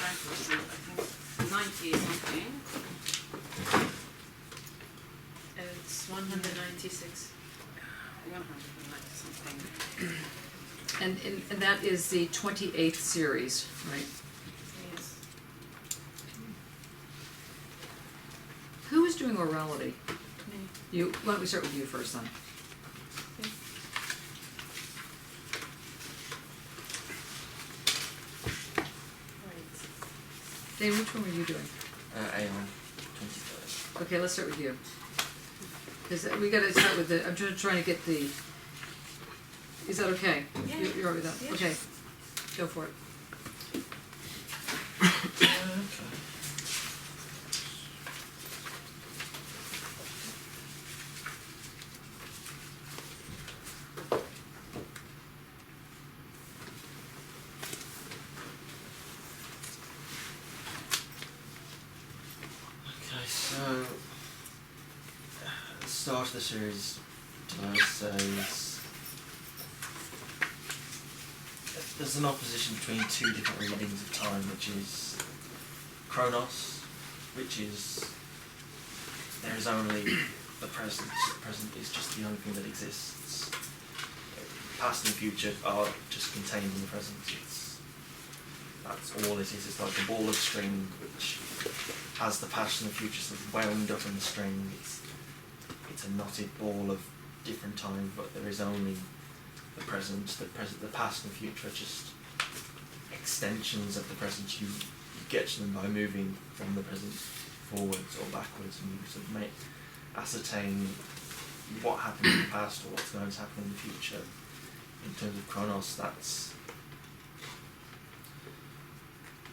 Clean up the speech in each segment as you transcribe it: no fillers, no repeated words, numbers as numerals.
That was, I think, 90 something. It's 196. 190 something. And that is the 28th series, right? Yes. Who is doing orality? Me. You. Why don't we start with you first, then? Okay. Right. Dave, which one were you doing? Aeon, 23rd. Okay, let's start with you. Because we got to start with the. I'm trying to get the. Is that okay? Yeah. You're all right with that? Yeah. Okay. Go for it. Okay, so at the start of the series, Deleuze says there's an opposition between two different readings of time, which is chronos, which is there is only the present. The present is just the only thing that exists. Past and future are just contained in the present. That's all it is. It's like a ball of string which has the past and the future sort of wound up in the string. It's a knotted ball of different time, but there is only the present, the past and future are just extensions of the present. You get to them by moving from the present forwards or backwards, and you sort of ascertain what happened in the past or what's going to happen in the future. In terms of chronos, that's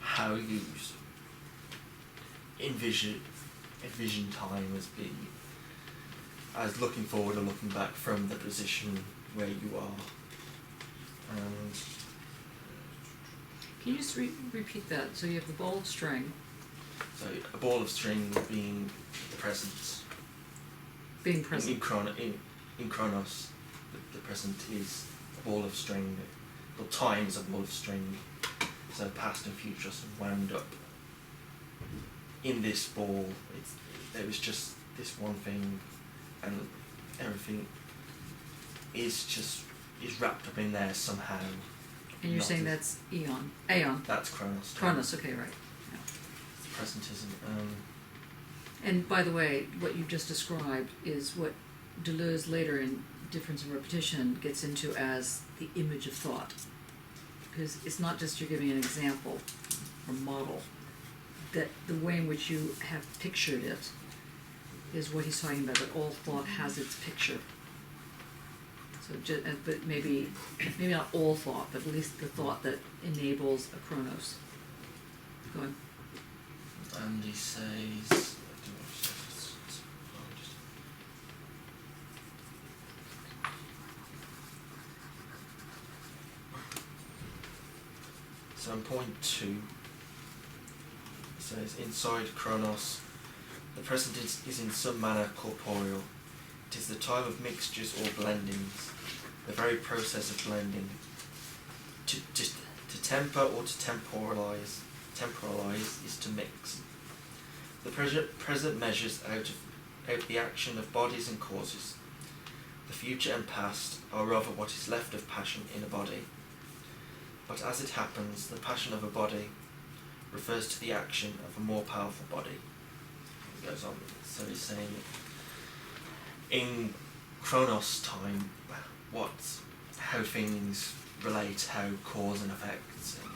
how you envision time as looking forward or looking back from the position where you are. And Can you just repeat that? So you have the ball of string. so a ball of string being the present. Being present. In chronos, the present is a ball of string. Well, time is a ball of string. So past and future sort of wound up in this ball. There was just this one thing, and everything is wrapped up in there somehow. And you're saying that's Aeon. That's chronos. Chronos, okay, right. Yeah. Presentism. And by the way, what you just described is what Deleuze later in Difference and Repetition gets into as the image of thought. Because it's not just you're giving an example or model, that the way in which you have pictured it is what he's talking about, that all thought has its picture. So, but maybe not all thought, but at least the thought that enables a chronos. Go on. And he says. So in point 2, it says, inside chronos, the present is in some manner corporeal. It is the time of mixtures or blendings, the very process of blending. To temper or to temporalize is to mix. The present measures out the action of bodies and causes. The future and past are rather what is left of passion in a body. But as it happens, the passion of a body refers to the action of a more powerful body. He goes on, so he's saying in chronos time, how things relate, how cause and effect, and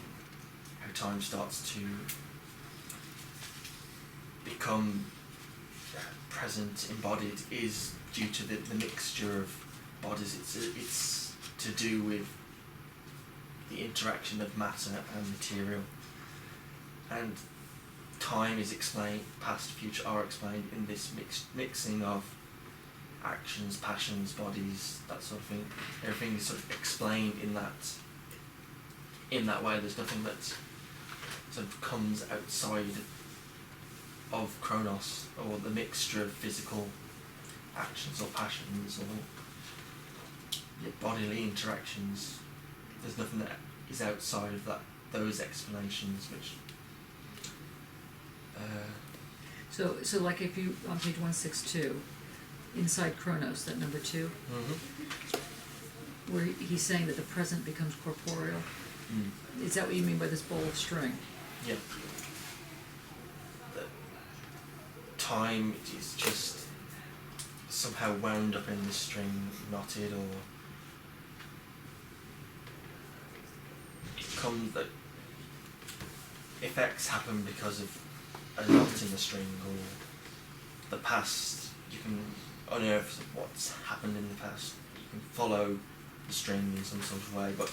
how time starts to become present, embodied, is due to the mixture of bodies. It's to do with the interaction of matter and material. And time is explained, past, future are explained in this mixing of actions, passions, bodies, that sort of thing. Everything is sort of explained in that way. There's nothing that sort of comes outside of chronos, or the mixture of physical actions or passions or bodily interactions. There's nothing that is outside of those explanations which So like if you, on page 162, inside Chronos, that number 2, where he's saying that the present becomes corporeal, is that what you mean by this ball of string? Yeah. The time is just somehow wound up in the string, knotted, or it comes that effects happen because of a knot in the string, or the past. You can unearth what's happened in the past. You can follow the string in some sort of way, but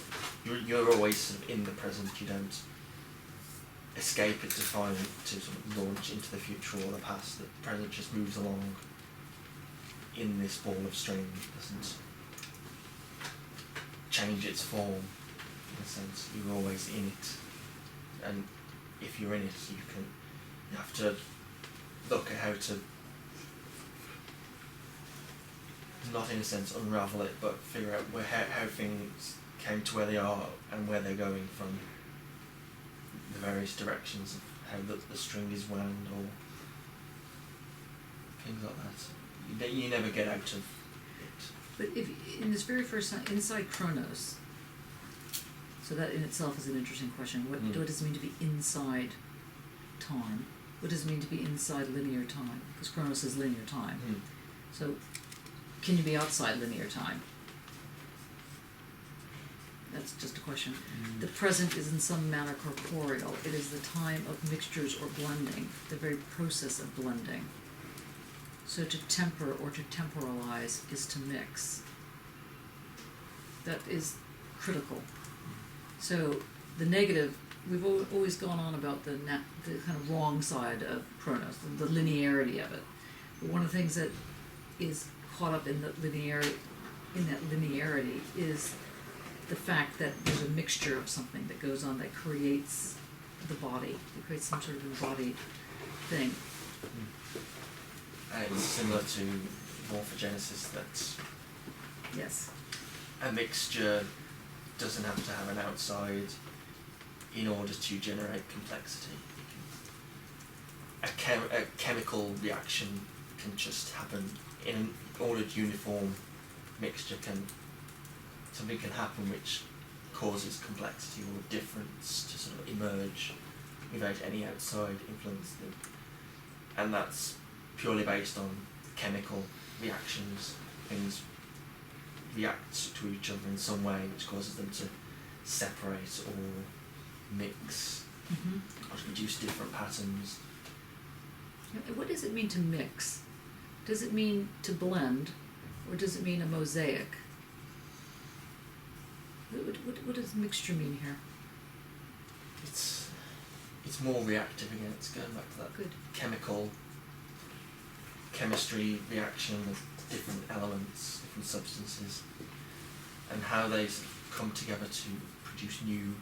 you're always sort of in the present. You don't escape it to sort of launch into the future or the past. The present just moves along in this ball of string. It doesn't change its form, in a sense. You're always in it, and if you're in it, you have to look at how to, not in a sense unravel it, but figure out how things came to where they are and where they're going from the various directions of how the string is wound, or things like that. You never get out of it. But if in this very first line, inside Chronos, so that in itself is an interesting question. What does it mean to be inside time? What does it mean to be inside linear time? Because Chronos is linear time. So can you be outside linear time? That's just a question. The present is in some manner corporeal. It is the time of mixtures or blending, the very process of blending. So to temper or to temporalize is to mix. That is critical. So the negative, we've always gone on about the kind of wrong side of Chronos, the linearity of it. But one of the things that is caught up in that linearity is the fact that there's a mixture of something that goes on that creates the body. It creates some sort of embodied thing. It's similar to morphogenesis, that Yes. a mixture doesn't have to have an outside in order to generate complexity. A chemical reaction can just happen in an ordered uniform mixture. Something can happen which causes complexity or difference to sort of emerge without any outside influence. And that's purely based on chemical reactions. Things react to each other in some way which causes them to separate or mix or to produce different patterns. What does it mean to mix? Does it mean to blend, or does it mean a mosaic? What does mixture mean here? It's more reactive again. It's going back to that chemistry reaction of different elements, different substances, and how they come together to produce new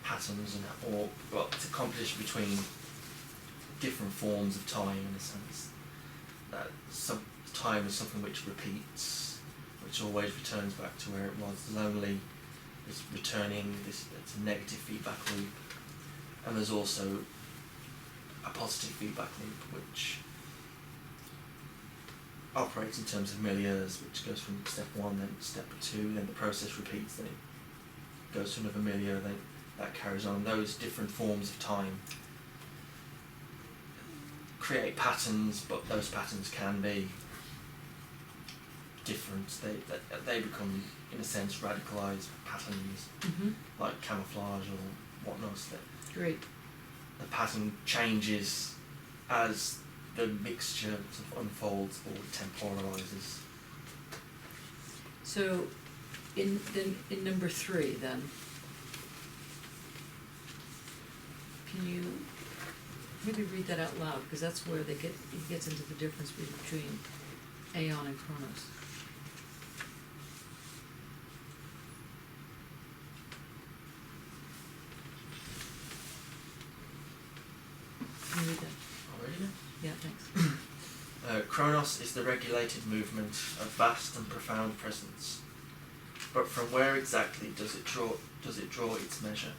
patterns, it's a competition between different forms of time, in a sense. That time is something which repeats, which always returns back to where it was. There's only this returning, it's a negative feedback loop, and there's also a positive feedback loop which operates in terms of milieus, which goes from step 1, then step 2, then the process repeats, then it goes to another milieu, then that carries on. Those different forms of time create patterns, but those patterns can be different. They become, in a sense, radicalized patterns, like camouflage or whatnot. Great. The pattern changes as the mixture sort of unfolds or temporalizes. So, in number 3, then, can you maybe read that out loud, because that's where it gets into the difference between Aeon and Chronos. Can you read that? Already? Yeah, thanks. Chronos is the regulated movement of vast and profound presence. But from where exactly does it draw its measure?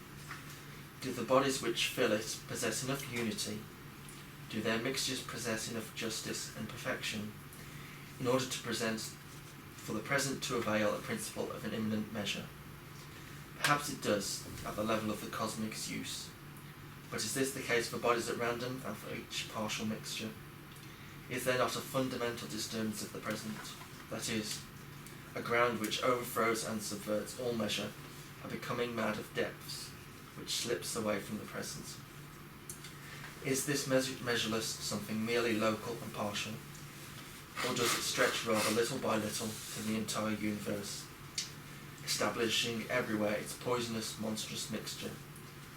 Do the bodies which fill it possess enough unity? Do their mixtures possess enough justice and perfection in order to present for the present to avail a principle of an imminent measure? Perhaps it does, at the level of the cosmic's use. But is this the case for bodies at random and for each partial mixture? Is there not a fundamental disturbance of the present, that is, a ground which overthrows and subverts all measure, a becoming mad of depths, which slips away from the present? Is this measureless something merely local and partial, or does it stretch rather little by little to the entire universe, establishing everywhere its poisonous, monstrous mixture,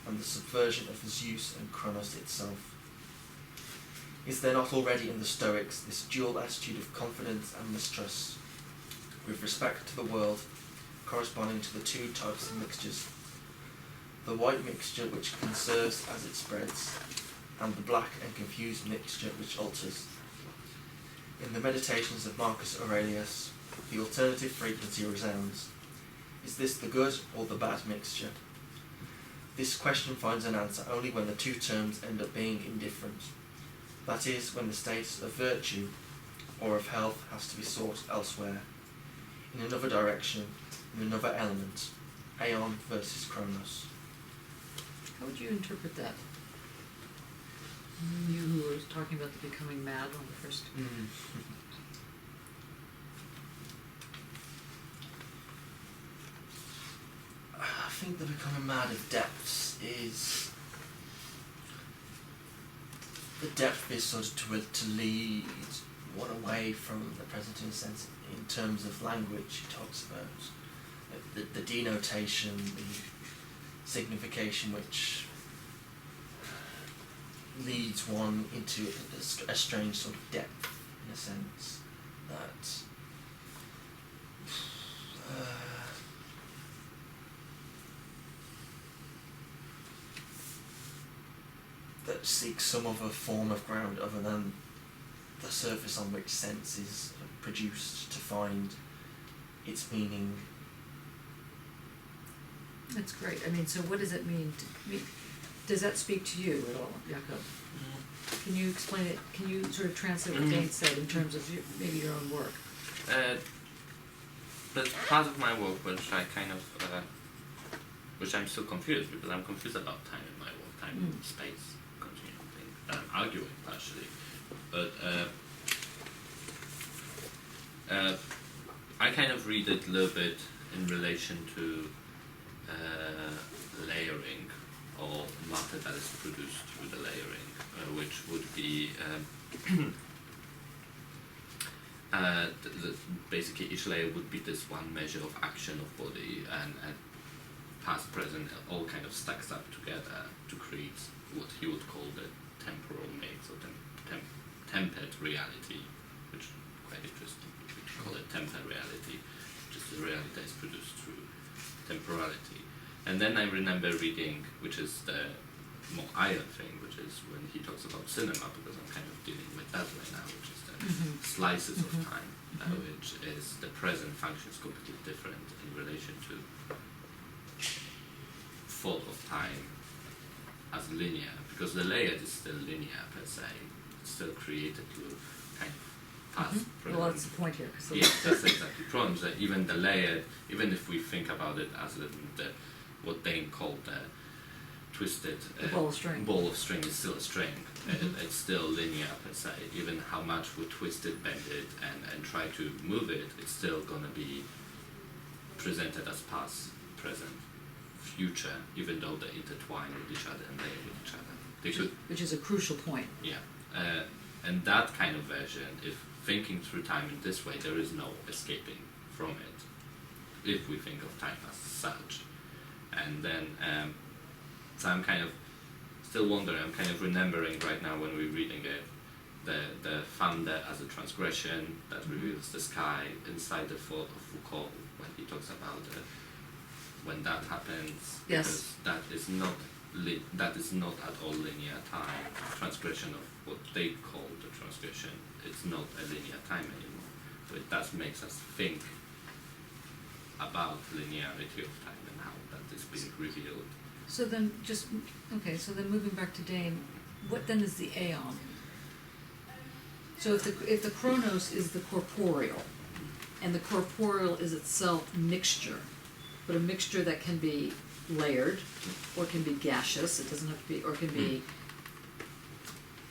and the subversion of Zeus and Kronos itself? Is there not already in the Stoics this dual attitude of confidence and mistrust, with respect to the world, corresponding to the two types of mixtures, the white mixture which conserves as it spreads, and the black and confused mixture which alters? In the Meditations of Marcus Aurelius, the alternative frequency resounds: is this the good or the bad mixture? This question finds an answer only when the two terms end up being indifferent. That is, when the state of virtue or of health has to be sought elsewhere, in another direction, in another element, Aeon versus Chronos. How would you interpret that? You who were talking about the becoming mad on the first. I think the becoming mad of depths is the depth is sort of to lead one away from the present, in a sense, in terms of language. He talks about the denotation, the signification which leads one into a strange sort of depth, in a sense, that seeks some other form of ground other than the surface on which sense is produced to find its meaning. That's great. I mean, so what does it mean to me? Does that speak to you at all, Jakob? Can you explain it? Can you sort of translate what Dane said in terms of maybe your own work? That's part of my work, which I kind of, which I'm still confused, because I'm confused about time in my work, time and space, continuum thing that I'm arguing partially. But I kind of read it a little bit in relation to layering, or matter that is produced through the layering, which would be basically each layer would be this one measure of action of body, and past, present, all kind of stacks up together to create what he would call the temporal mix, or tempered reality, which is quite interesting. We call it tempered reality, which is the reality that is produced through temporality. And then I remember reading, which is the more iron thing, which is when he talks about cinema, because I'm kind of dealing with that right now, which is the slices of time, which is the present functions completely different in relation to thought of time as linear, because the layer is still linear per se. It's still created through kind of past, present. Well, that's the point here. So Yeah, that's exactly the problem. That even the layer, even if we think about it as the what Dane called the twisted ball of string is still a string. It's still linear per se. Even how much we twist it, bend it, and try to move it, it's still going to be presented as past, present, future, even though they intertwine with each other and layer with each other. Which is a crucial point. Yeah. And that kind of version, if thinking through time in this way, there is no escaping from it, if we think of time as such. And then, so I'm kind of still wondering, I'm kind of remembering right now when we're reading it, the thunder as a transgression that reveals the sky inside the thought of Foucault, when he talks about when that happens, Yes. because that is not at all linear time. Transgression of what they call the transgression, it's not a linear time anymore. So it does makes us think about linearity of time and how that is being revealed. So then, so then moving back to Dane, what then is the aeon? So if the chronos is the corporeal, and the corporeal is itself mixture, but a mixture that can be layered, or can be gaseous, it doesn't have to be, or can be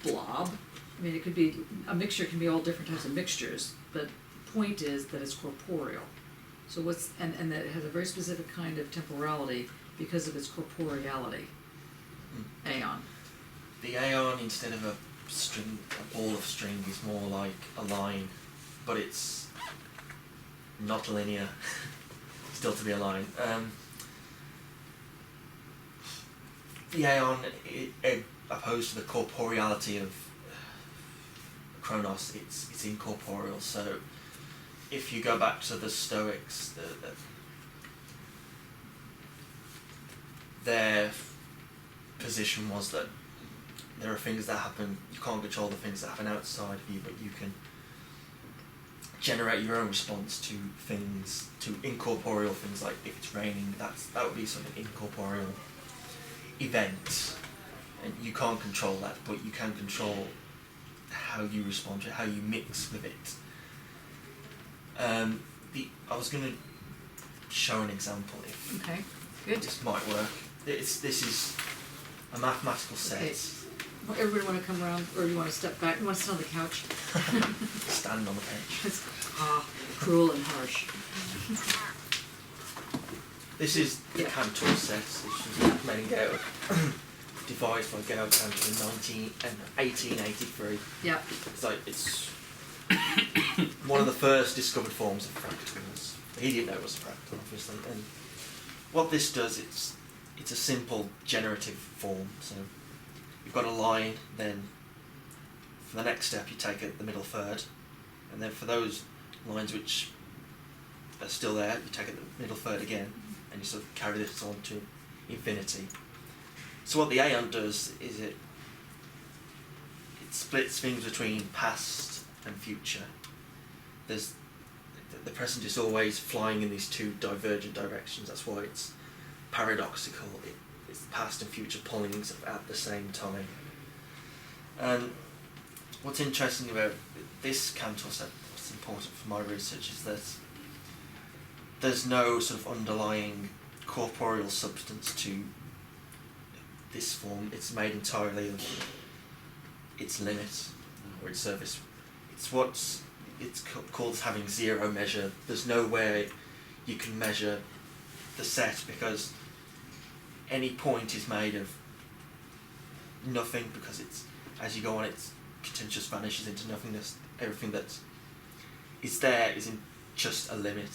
blob. I mean, it could be, a mixture can be all different types of mixtures, but the point is that it's corporeal. So and that it has a very specific kind of temporality because of its corporeality. Aeon. The aeon, instead of a ball of string, is more like a line, but it's not linear. Still to be a line. The aeon, opposed to the corporeality of Chronos, it's incorporeal. So if you go back to the Stoics, their position was that there are things that happen, you can't control the things that happen outside of you, but you can generate your own response to things, to incorporeal things, like if it's raining, that would be sort of an incorporeal event, and you can't control that, but you can control how you respond to it, how you mix with it. I was going to show an example if Okay, good. this might work. This is a mathematical set. Okay. Well, everybody want to come around, or you want to step back? You want to sit on the couch? Stand on the bench. It's cruel and harsh. This is the Cantor set, which was made out, devised by Gauss Cantor in 1883. Yeah. It's one of the first discovered forms of fractals. He didn't know it was a fractal, obviously. And what this does, it's a simple generative form. So you've got a line, then for the next step you take the middle third, and then for those lines which are still there, you take the middle third again, and you sort of carry this on to infinity. So what the aeon does is it splits things between past and future. The present is always flying in these two divergent directions. That's why it's paradoxical. It's past and future pulling at the same time. And what's interesting about this Cantor set, what's important for my research, is that there's no sort of underlying corporeal substance to this form. It's made entirely of its limit or its surface. It's called as having zero measure. There's no way you can measure the set, because any point is made of nothing, because it's, as you go on, its contentious vanishes into nothingness. Everything that is there is in just a limit.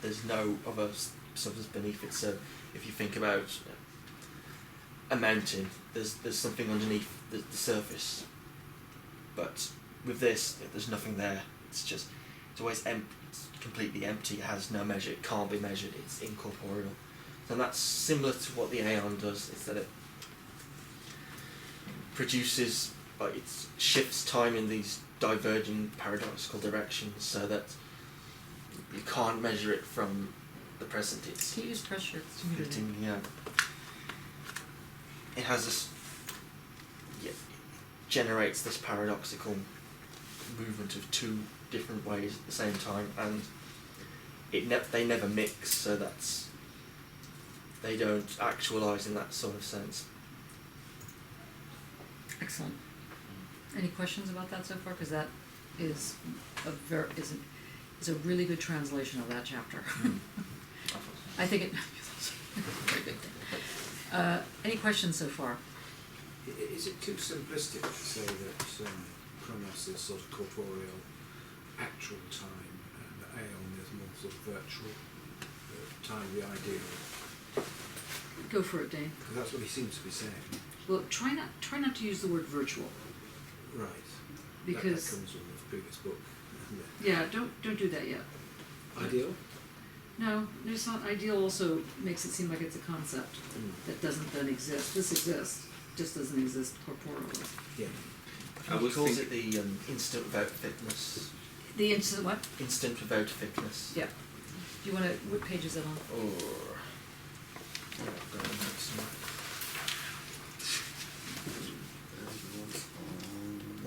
There's no other substance beneath it. So if you think about a mountain, there's something underneath the surface, but with this, there's nothing there. It's always empty. It's completely empty. It has no measure. It can't be measured. It's incorporeal. And that's similar to what the aeon does. Is that it produces, it shifts time in these divergent paradoxical directions, so that you can't measure it from the present. It's Can you use pressure? fitting, It has this, generates this paradoxical movement of two different ways at the same time, and they never mix, so they don't actualize in that sort of sense. Excellent. Any questions about that so far? Because that is a really good translation of that chapter. I think it. Very good. Any questions so far? Is it too simplistic to say that Chronos is sort of corporeal, actual time, and the aeon is more sort of virtual, time, the ideal? Go for it, Dane. Because that's what he seems to be saying. Well, try not to use the word virtual. Right. Because that comes from the previous book, isn't it? yeah, don't do that yet. Ideal? No, it's not ideal. Also makes it seem like it's a concept that doesn't then exist. This exists, just doesn't exist corporeally. Yeah. He calls it the instant without thickness. The instant what? Instant without thickness. Yeah. Do you want to? What page is it on? Or I've got a notes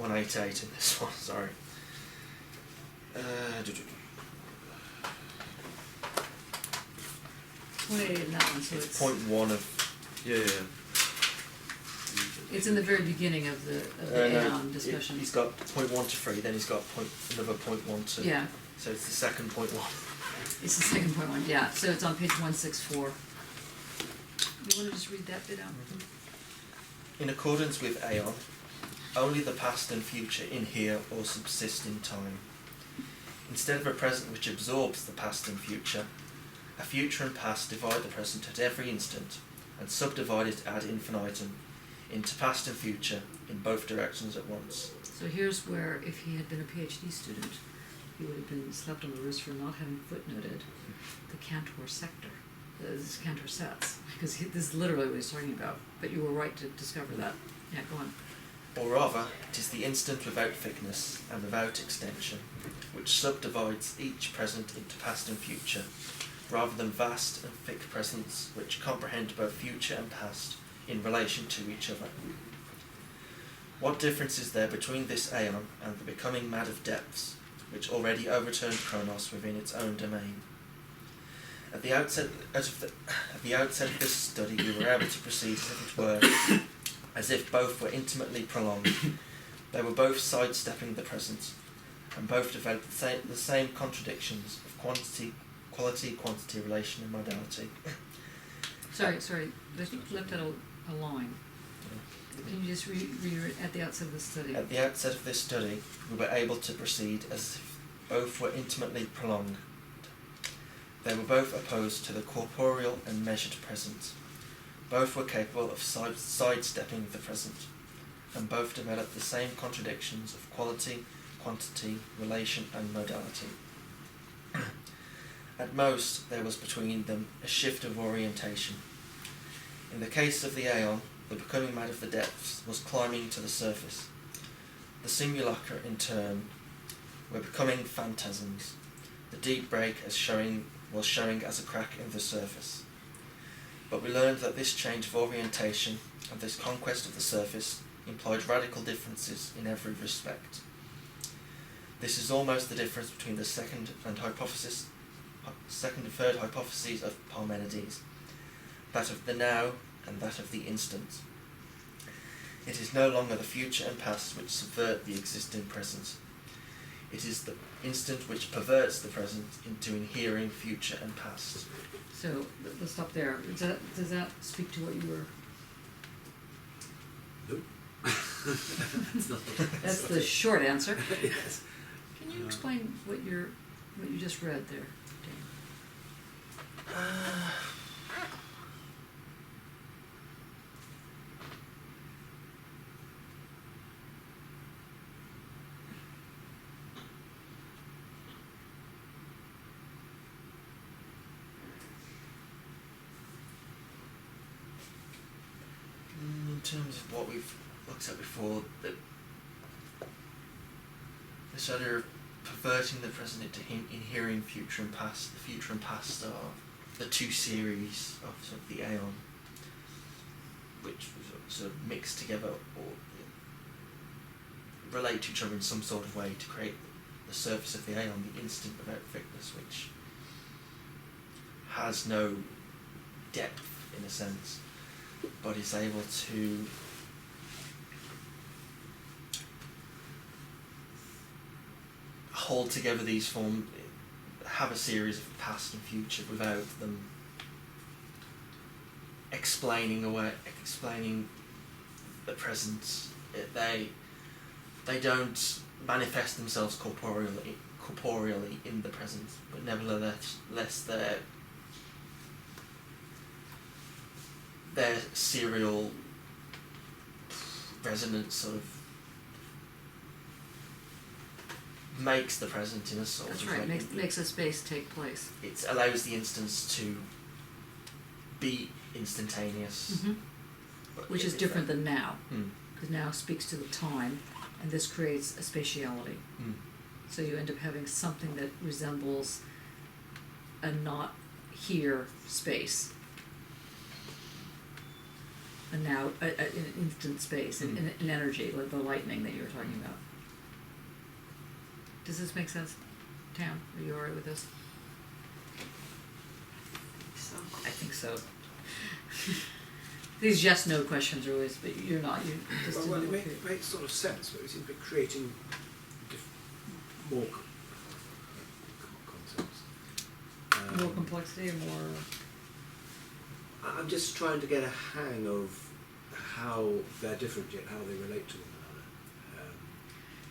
188 in this one, sorry. In that one, so It's it's point one of. Yeah. it's in the very beginning of the No, Aeon discussion. He's got point 1 to 3, then he's got another point 1 to. Yeah, So it's the second point 1. it's the second point one. Yeah, so it's on page 164. You want to just read that bit out? In accordance with Aeon, only the past and future inhere or subsist in time. Instead of a present which absorbs the past and future, a future and past divide the present at every instant and subdivide it ad infinitum into past and future in both directions at once. So here's where, if he had been a PhD student, he would have been slapped on the wrist for not having footnoted the Cantor sector, this Cantor sets, because this is literally what he's talking about. But you were right to discover that. Yeah, go on. Or rather, it is the instant without thickness and without extension, which subdivides each present into past and future, rather than vast and thick presents which comprehend both future and past in relation to each other. What difference is there between this Aeon and the becoming mad of depths, which already overturned Chronos within its own domain? At the outset of this study, we were able to proceed as if both were intimately prolonged. They were both sidestepping the present, and both developed the same contradictions of quality, quantity, relation, and modality. Sorry, there's left out a line. Can you just read it at the outset of the study? At the outset of this study, we were able to proceed as if both were intimately prolonged. They were both opposed to the corporeal and measured present. Both were capable of sidestepping the present, and both developed the same contradictions of quality, quantity, relation, and modality. At most, there was between them a shift of orientation. In the case of the Aeon, the becoming mad of the depths was climbing to the surface. The simulacra, in turn, were becoming phantasms. The deep break was showing as a crack in the surface. But we learned that this change of orientation and this conquest of the surface implied radical differences in every respect. This is almost the difference between the second and third hypotheses of Parmenides, that of the now and that of the instant. It is no longer the future and past which subvert the existing present. It is the instant which perverts the present into inhering future and past. So let's stop there. Does that speak to what you were? Nope. That's the short answer. Yes. Can you explain what you just read there, Dan? In terms of what we've looked at before, this idea of perverting the present into inhering future and past. The future and past are the two series of sort of the Aeon, which sort of mix together or relate to each other in some sort of way to create the surface of the Aeon, the instant without thickness, which has no depth in a sense, but is able to hold together these forms, have a series of past and future without them explaining the present. They don't manifest themselves corporeally in the present, but nevertheless their serial resonance sort of makes the present in a sort That's of right. way. Makes a space take place. It allows the instance to be instantaneous. Mm-hmm. but Which is different than now, Mm. because now speaks to the time, and this creates a spatiality. Mm. So you end up having something that resembles a not here space. a now, an instant space, an energy, like the lightning that you were talking about. Does this make sense, Tam? Are you alright with this? So, I think so. These yes/no questions are always, but you're not. You just Well, didn't it look makes sort of sense, but we seem to be creating more concepts. more complexity or more. I'm just trying to get a hang of how they're different yet how they relate to one another.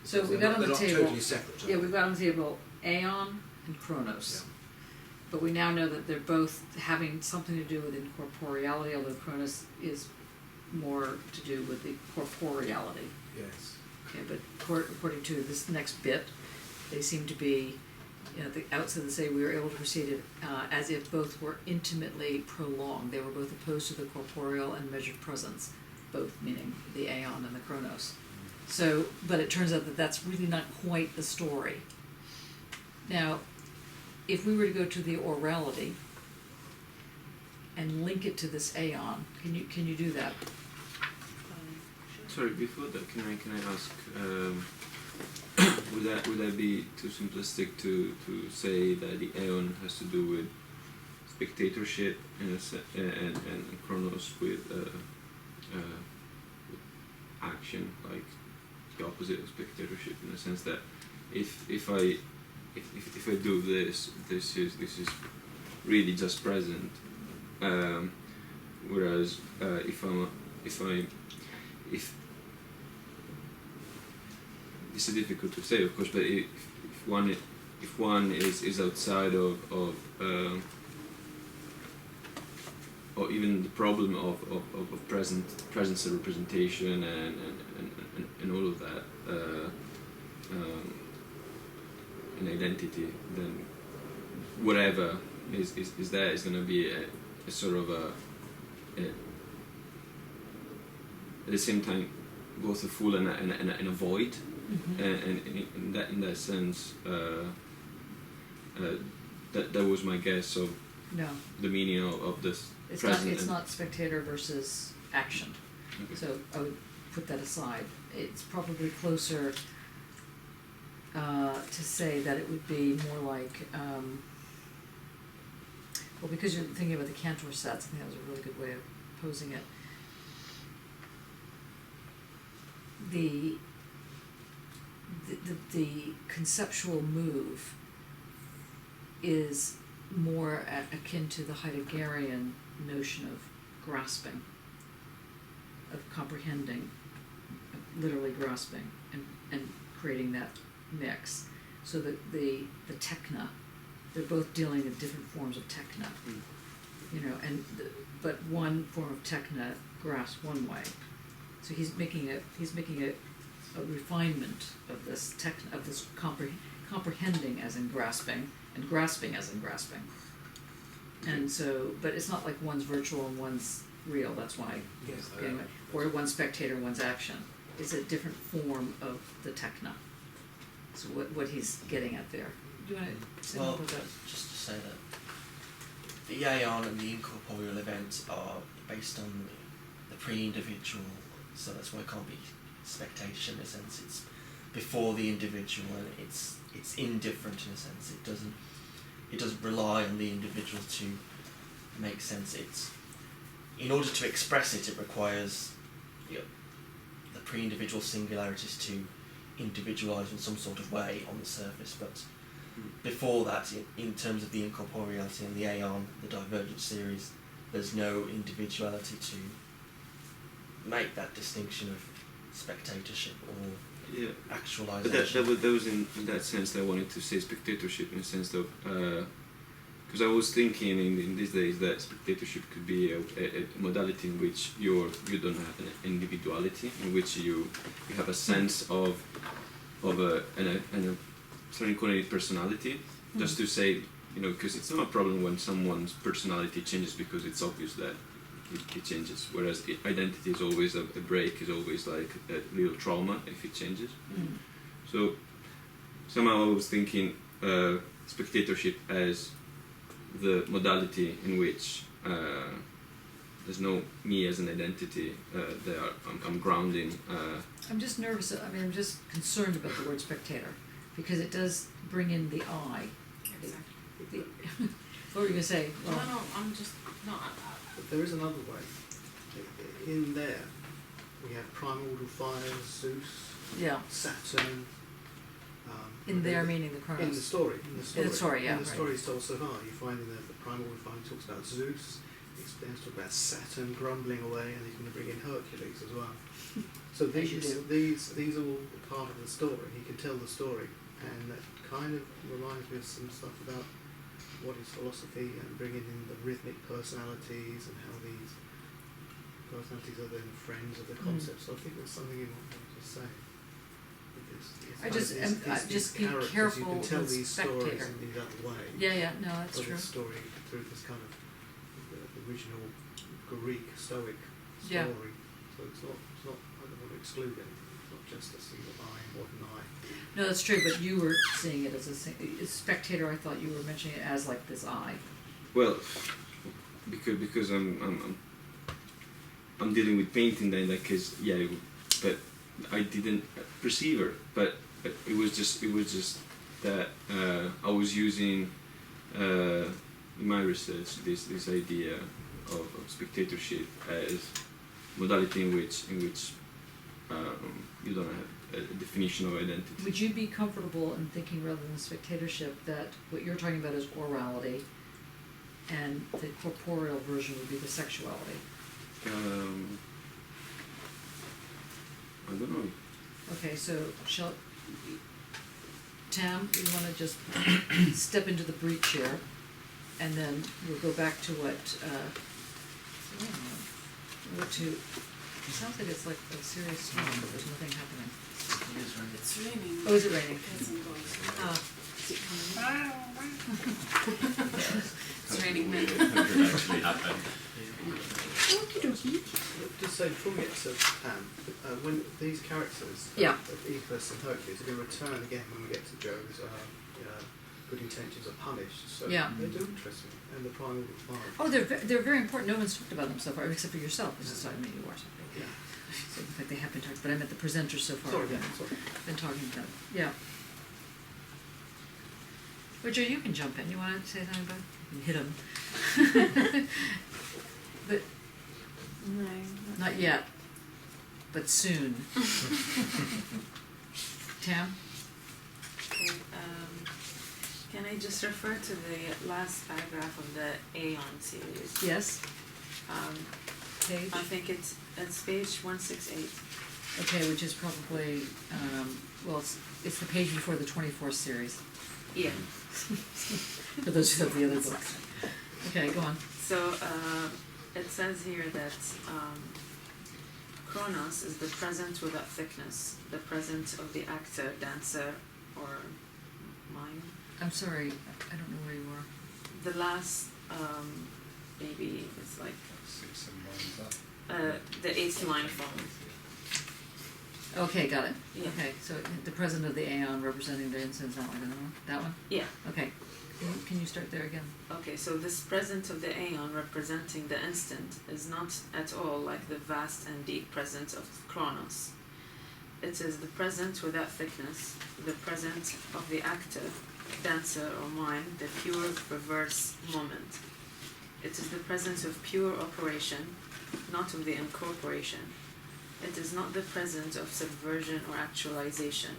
So Because we've they're got on the not table. totally separate. Yeah, we've got on the table Aeon and Chronos. Yeah. But we now know that they're both having something to do with incorporeality, although Chronos is more to do with the corporeality. Yes. Okay, but according to this next bit, they seem to be, at the outset they say we were able to proceed it as if both were intimately prolonged. They were both opposed to the corporeal and measured presence, both meaning the Aeon and the Chronos. So, but it turns out that that's really not quite the story. Now, if we were to go to the orality and link it to this Aeon, can you do that? Sorry, before that, can I ask, would that be too simplistic to say that the Aeon has to do with spectatorship and Chronos with action, like the opposite of spectatorship, in the sense that if I do this is really just present, whereas if this is difficult to say, of course, but if one is outside of or even the problem of presence and representation and all of that, an identity, then whatever is there is going to be a sort of at the same time both a full and a void. Mm-hmm. And in that sense, that was my guess of No, the meaning of this it's present. not spectator versus action. Okay. So I would put that aside. It's probably closer to say that it would be more like, well, because you're thinking about the Cantor sets, I think that was a really good way of posing it. The conceptual move is more akin to the Heideggerian notion of grasping, of comprehending, of literally grasping, and creating that mix. So that the techna, they're both dealing with different forms of techna, but one form of techna grasps one way. So he's making a refinement of this comprehending as in grasping, and grasping as in grasping. And so, but it's not like one's virtual and one's real. That's why Yes. anyway, or one's spectator, one's action. It's a different form of the techna. So what he's getting at there. Do you want to say more Well, about that? just to say that the aeon and the incorporeal events are based on the pre-individual, so that's why it can't be spectation in a sense. It's before the individual, and it's indifferent in a sense. It doesn't rely on the individual to make sense. It's in order to express it, it requires the pre-individual singularities to individualise in some sort of way on the surface, but before that, in terms of the incorporeality and the aeon, the divergent series, there's no individuality to make that distinction of spectatorship or Yeah. actualisation. But that was in that sense that I wanted to say spectatorship, in the sense of because I was thinking in these days that spectatorship could be a modality in which you don't have an individuality, in which you have a sense of a something calling it personality, just to say, because it's not a problem when someone's personality changes because it's obvious that it changes, whereas identity is always a break, is always like a little trauma if it changes. Mm. So somehow I was thinking spectatorship as the modality in which there's no me as an identity. I'm grounding. I'm just nervous, I mean, I'm just concerned about the word spectator, because it does bring in the I. Exactly. What were you gonna say? No, I'm just, no, But there is another way. In there, we have primordial fires, Zeus, Yeah, Saturn. in there meaning the In the Chronos. story. Yeah, In the right. story it's told so far, you find in the primordial fire talks about Zeus, it's then talks about Saturn grumbling away, and he's going to bring in Hercules as well. So As you these are all part of the story. He can tell the story, and that kind of reminds me of some stuff about what is philosophy and bringing in the rhythmic personalities and how these personalities are then friends of the concept. So I think there's something in what I was saying. I just be careful You can tell with these stories spectator. in these other ways. Yeah, no, that's Or true. the story through this kind of the original Greek Stoic story. Yeah. So it's not. I don't want to exclude anything. It's not just a single I, modern I. No, that's true, but you were seeing it as a spectator. I thought you were mentioning it as like this I. Well, because I'm dealing with painting in that case, yeah. But I didn't perceive her. But it was just that I was using in my research this idea of spectatorship as modality in which you don't have a definition of identity. Would you be comfortable in thinking, rather than spectatorship, that what you're talking about is orality, and the corporeal version would be the sexuality? I don't know. Okay, so Tam, you want to just step into the breach here, and then we'll go back to what, it sounds like it's like a serious storm, but there's nothing happening. it's raining. Oh, is it raining? Cats and dogs. Ah, It's raining men. Could actually happen. Just say before we get to Pam, when these characters, Yeah. of Aethus and Hercules, are going to return again when we get to Jove's good intentions are punished. So Yeah. they do interest me, and the primal fire. oh, they're very important. No one's talked about them so far, except for yourself. This is talking about you or something. Yeah. So in fact, they have been talking, but I meant the presenters so far. Sorry, have yeah, sorry. been talking about. Yeah. Richard, you can jump in. You want to say something about it? You can hit him. But No. not yet. But soon. Tam? Okay, can I just refer to the last paragraph of the Aeon series? Yes. I Page? think it's page 168. Okay, which is probably, well, it's the page before the 24th series, Yeah. for those who have the other books. Okay, go on. So it says here that Chronos is the present without thickness, the present of the actor, dancer, or mime. I'm sorry, I don't know where you are. The last, maybe it's like 6 and 1 the 8th line from. Okay, got it. Yeah. Okay, so the present of the aeon representing the instance, not like that one? That one? Yeah. Okay. Can you start there again? Okay, so this present of the aeon representing the instant is not at all like the vast and deep present of Chronos. It is the present without thickness, the present of the actor, dancer, or mime, the pure reverse moment. It is the presence of pure operation, not of the incorporation. It is not the presence of subversion or actualization,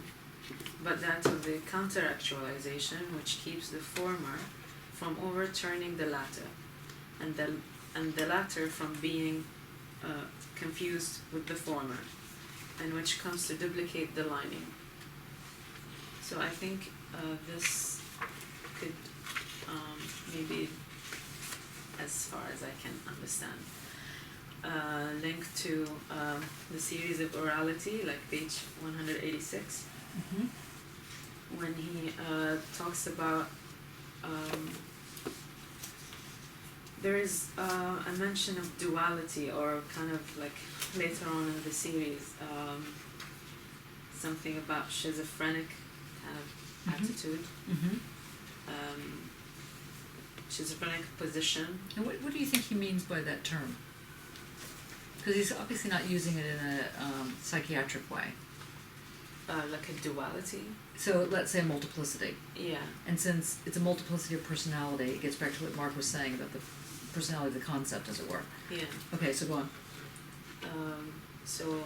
but that of the counter-actualization which keeps the former from overturning the latter, and the latter from being confused with the former, and which comes to duplicate the lining. So I think this could maybe, as far as I can understand, link to the series of orality, like page 186, when he talks about there is a mention of duality, or kind of like later on in the series, something about schizophrenic kind of attitude, schizophrenic position. And what do you think he means by that term? Because he's obviously not using it in a psychiatric way. Like a duality. So let's say multiplicity. Yeah. And since it's a multiplicity of personality, it gets back to what Mark was saying about the personality of the concept, as it were. Yeah. Okay, so go on. So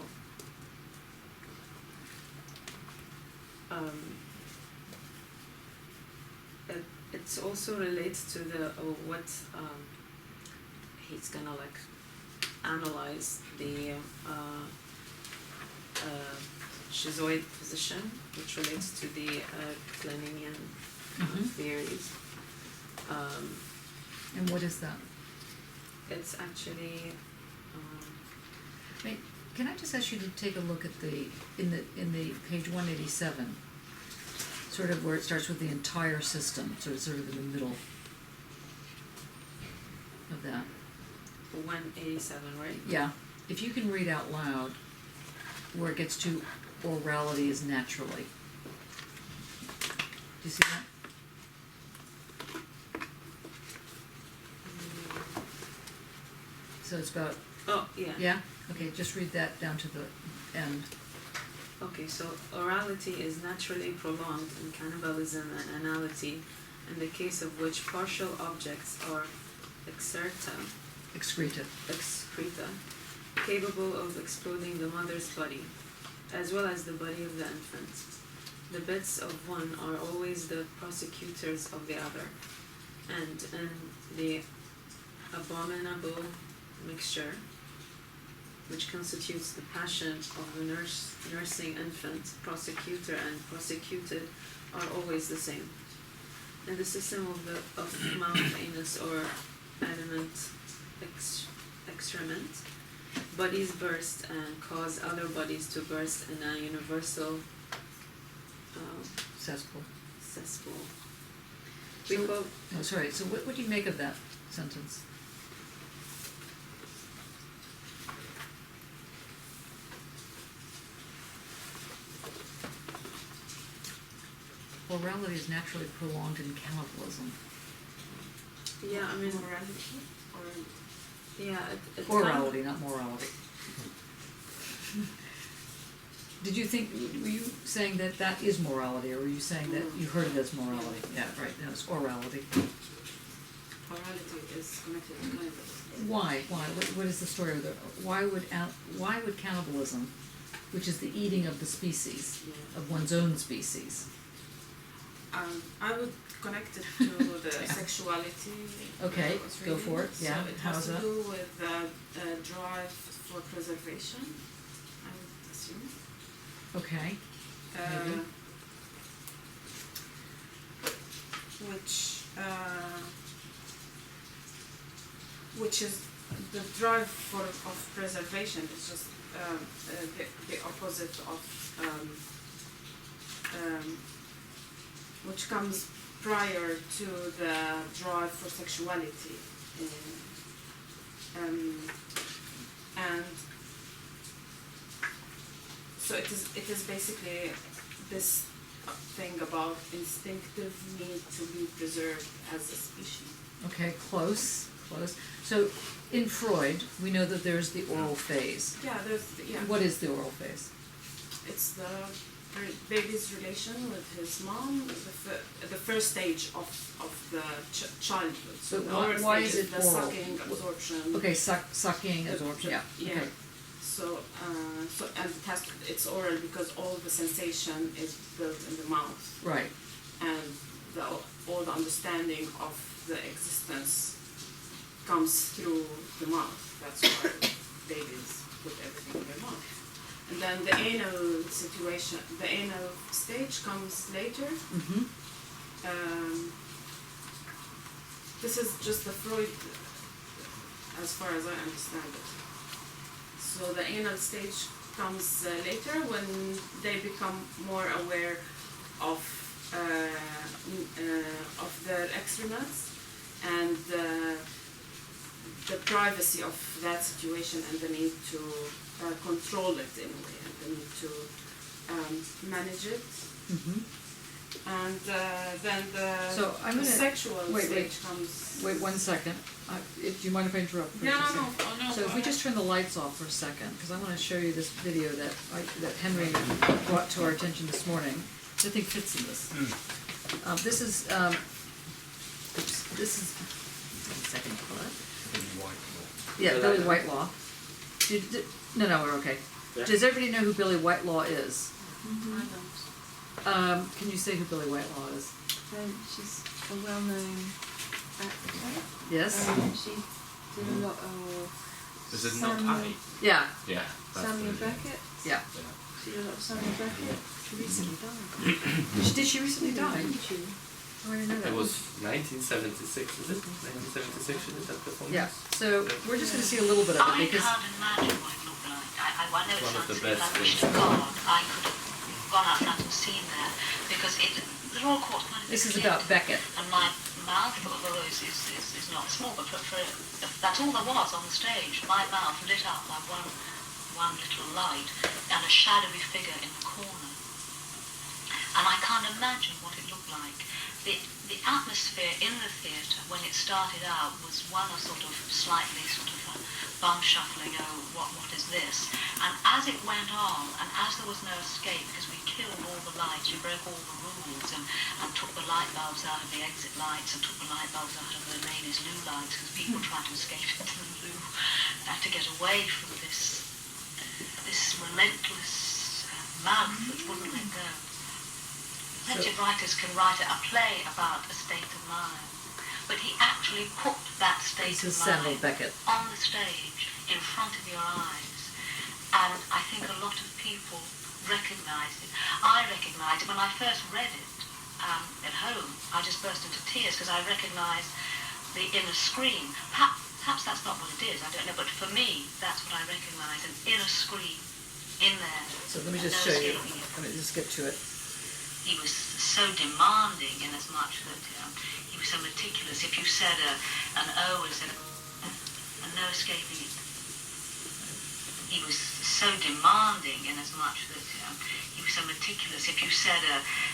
it also relates to the what he's gonna like analyze the schizoid position, which relates to the Planinian theories. And what is that? It's actually Can I just ask you to take a look at in the page 187, sort of where it starts with the entire system, sort of in the middle of that. 187, right? Yeah. If you can read out loud where it gets to orality is naturally. Do you see that? So it's about, Oh, yeah. yeah? Okay, just read that down to the end. Okay, so orality is naturally prolonged in cannibalism and anality, in the case of which partial objects are excreta, capable of exploding the mother's body, as well as the body of the infant. The bits of one are always the prosecutors of the other, and in the abominable mixture, which constitutes the passion of the nursing infant, prosecutor and prosecuted are always the same. In the system of mouth, anus, or adamant excrement, bodies burst and cause other bodies to burst in a universal Cesspool. So what do you make of that sentence? Orality is naturally prolonged in cannibalism. Yeah, I mean, Morality or yeah, Orality, not morality. Did you think, were you saying that that is morality, or were you saying that you heard it as morality? Yeah, right, no, it's orality. morality is connected to cannibalism. Why? What is the story of why would cannibalism, which is the eating of the species, of one's own species? I would connect it to the Yeah. sexuality. Okay, I was go reading. for it. Yeah, So it how has is to that? do with drive for preservation, I would assume. Okay, maybe. Which is the drive of preservation is just the opposite of which comes prior to the drive for sexuality, and so it is basically this thing about instinctive need to be preserved as a species. Okay, close. So in Freud, we know that there's the oral phase. Yeah, What is the oral phase? it's the baby's relation with his mom, the first stage of the childhood. So the oral why stage is it the oral? sucking, absorption. Okay, sucking, absorption, yeah. Yeah. Okay. So and it's oral because all the sensation is built in the mouth, Right. and all the understanding of the existence comes through the mouth. That's why babies put everything in their mouth. And then the anal situation, the anal stage comes later. Mm-hmm. This is just the Freud, as far as I understand it. So the anal stage comes later when they become more aware of their excrements and the privacy of that situation and the need to control it in a way and the need to manage it. Mm-hmm. And then the, So I'm the gonna- sexual wait, stage comes. Wait 1 second. Do you mind if I interrupt? for Yeah, just a no, second? no, So if we just turn the lights off for a second, because I want to show you this video that Henry brought to our attention this morning, which I think fits in this. This is, one second, hold on. Yeah, Billy Whitelaw. No, we're okay. Yeah. Does everybody know who Billy Whitelaw is? Mm-hmm. I don't. Can you say who Billy Whitelaw is? She's a well-known actor. Yes? She did a lot of Is it not Samuel- I? Yeah, Yeah. that's Samuel the- Beckett. yeah. She did a lot of Samuel Beckett. She recently died. Did she recently die? Didn't she? Oh, I didn't know that. It was 1976, is it? 1976 she did that performance? Yeah, so we're just going to see a little bit of it because I can't imagine what it looked like. I know it One of sounds the silly, best I wish to things. God I could have gone out and seen that because the raw court kind of this is clear. about Beckett. And my mouth, although is not small, but that's all there was on the stage. My mouth lit up like one little light and a shadowy figure in the corner. And I can't imagine what it looked like. The atmosphere in the theatre when it started out was one of sort of slightly sort of bum shuffling, oh, what is this? And as it went on, and as there was no escape, because we killed all the lights, we broke all the rules, and took the light bulbs out of the exit lights, and took the light bulbs out of the ladies' loo lights, because people tried to escape into the loo, and to get away from this relentless mouth that wouldn't let go. Plenty of writers can write a play about a state of mind, but he actually put that state This is of Samuel mind Beckett. on the stage in front of your eyes, and I think a lot of people recognise it. I recognised it when I first read it at home. I just burst into tears because I recognised the inner screen. Perhaps that's not what it is, I don't know, but for me that's what I recognise, an inner screen in there. So let me just No show you. escaping it. Let me just get to it. He was so demanding in as much that he was so meticulous. If you said an O instead of and no escaping it. He was so demanding in as much that he was so meticulous. If you said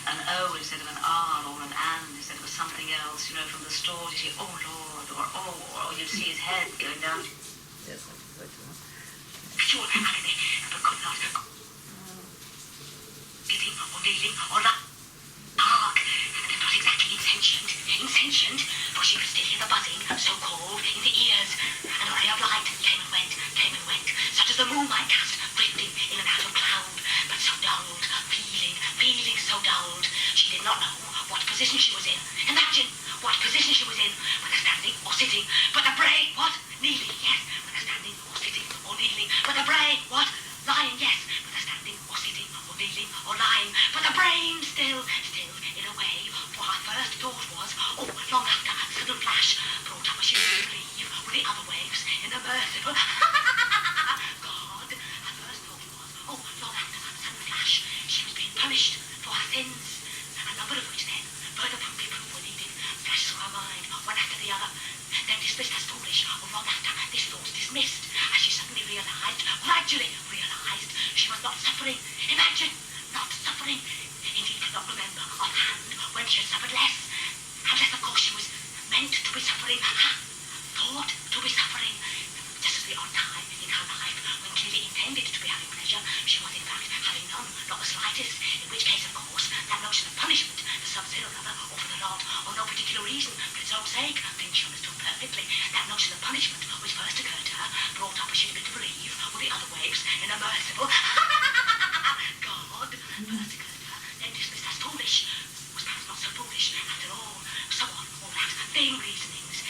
an O instead of an R or an and instead of something else, you know, from the store, you say, oh Lord, or you'd see his head going down. Yes, I do. Sure, agony, but could not. Getting or kneeling or not. Dark, and not exactly insentient, for she could still hear the buzzing, so cold, in the ears, and a ray of light came and went, such as the moonlight cast, drifting in and out of cloud, but so dulled, feeling so dulled, she did not know what position she was in. Imagine what position she was in, whether standing or sitting, but the brain, what? Kneeling, yes, whether standing or sitting or kneeling, but the brain, what? Lying, yes, whether standing or sitting or kneeling or lying, but the brain still in a way, for her first thought was, oh, long after a sudden flash brought up a she would believe with the other waves in the merciful God. Her first thought was, oh, long after a sudden flash, she was being punished for her sins, a number of which then, further proof were needed, flashed through her mind, one after the other, then dismissed as foolish, or long after this thought dismissed, as she suddenly gradually realised she was not suffering. Imagine, not suffering. Indeed, could not remember offhand when she had suffered less. Unless, of course, she was meant to be suffering, thought to be suffering. Just as the odd time in her life when clearly intended to be having pleasure, she was in fact having none, not the slightest, in which case, of course, that notion of punishment, for some sin or other, or for the lot, or no particular reason, for its own sake, things she understood perfectly, that notion of punishment which first occurred to her, brought up as she began to believe, with the other waves, in a merciful God, first occurred to her, then dismissed as foolish, was perhaps not so foolish after all, so on, all that, vain reasonings,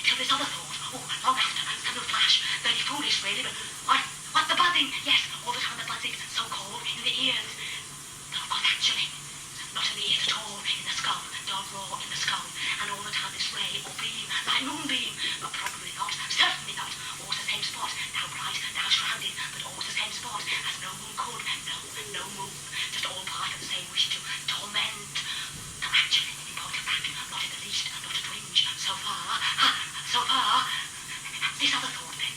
till this other thought, long after, sudden flash, very foolish really, but what the buzzing, yes, all the time the buzzing, so called, in the ears, not actually, not in the ears at all, in the skull, dull raw in the skull, and all the time this ray or beam, like moonbeam, but probably not, certainly not, always the same spot, now bright, now shrouded, but always the same spot, as no moon could, no moon, just all part of the same wish to torment, no actually, in point of fact, not in the least, not a twinge, so far, this other thought then,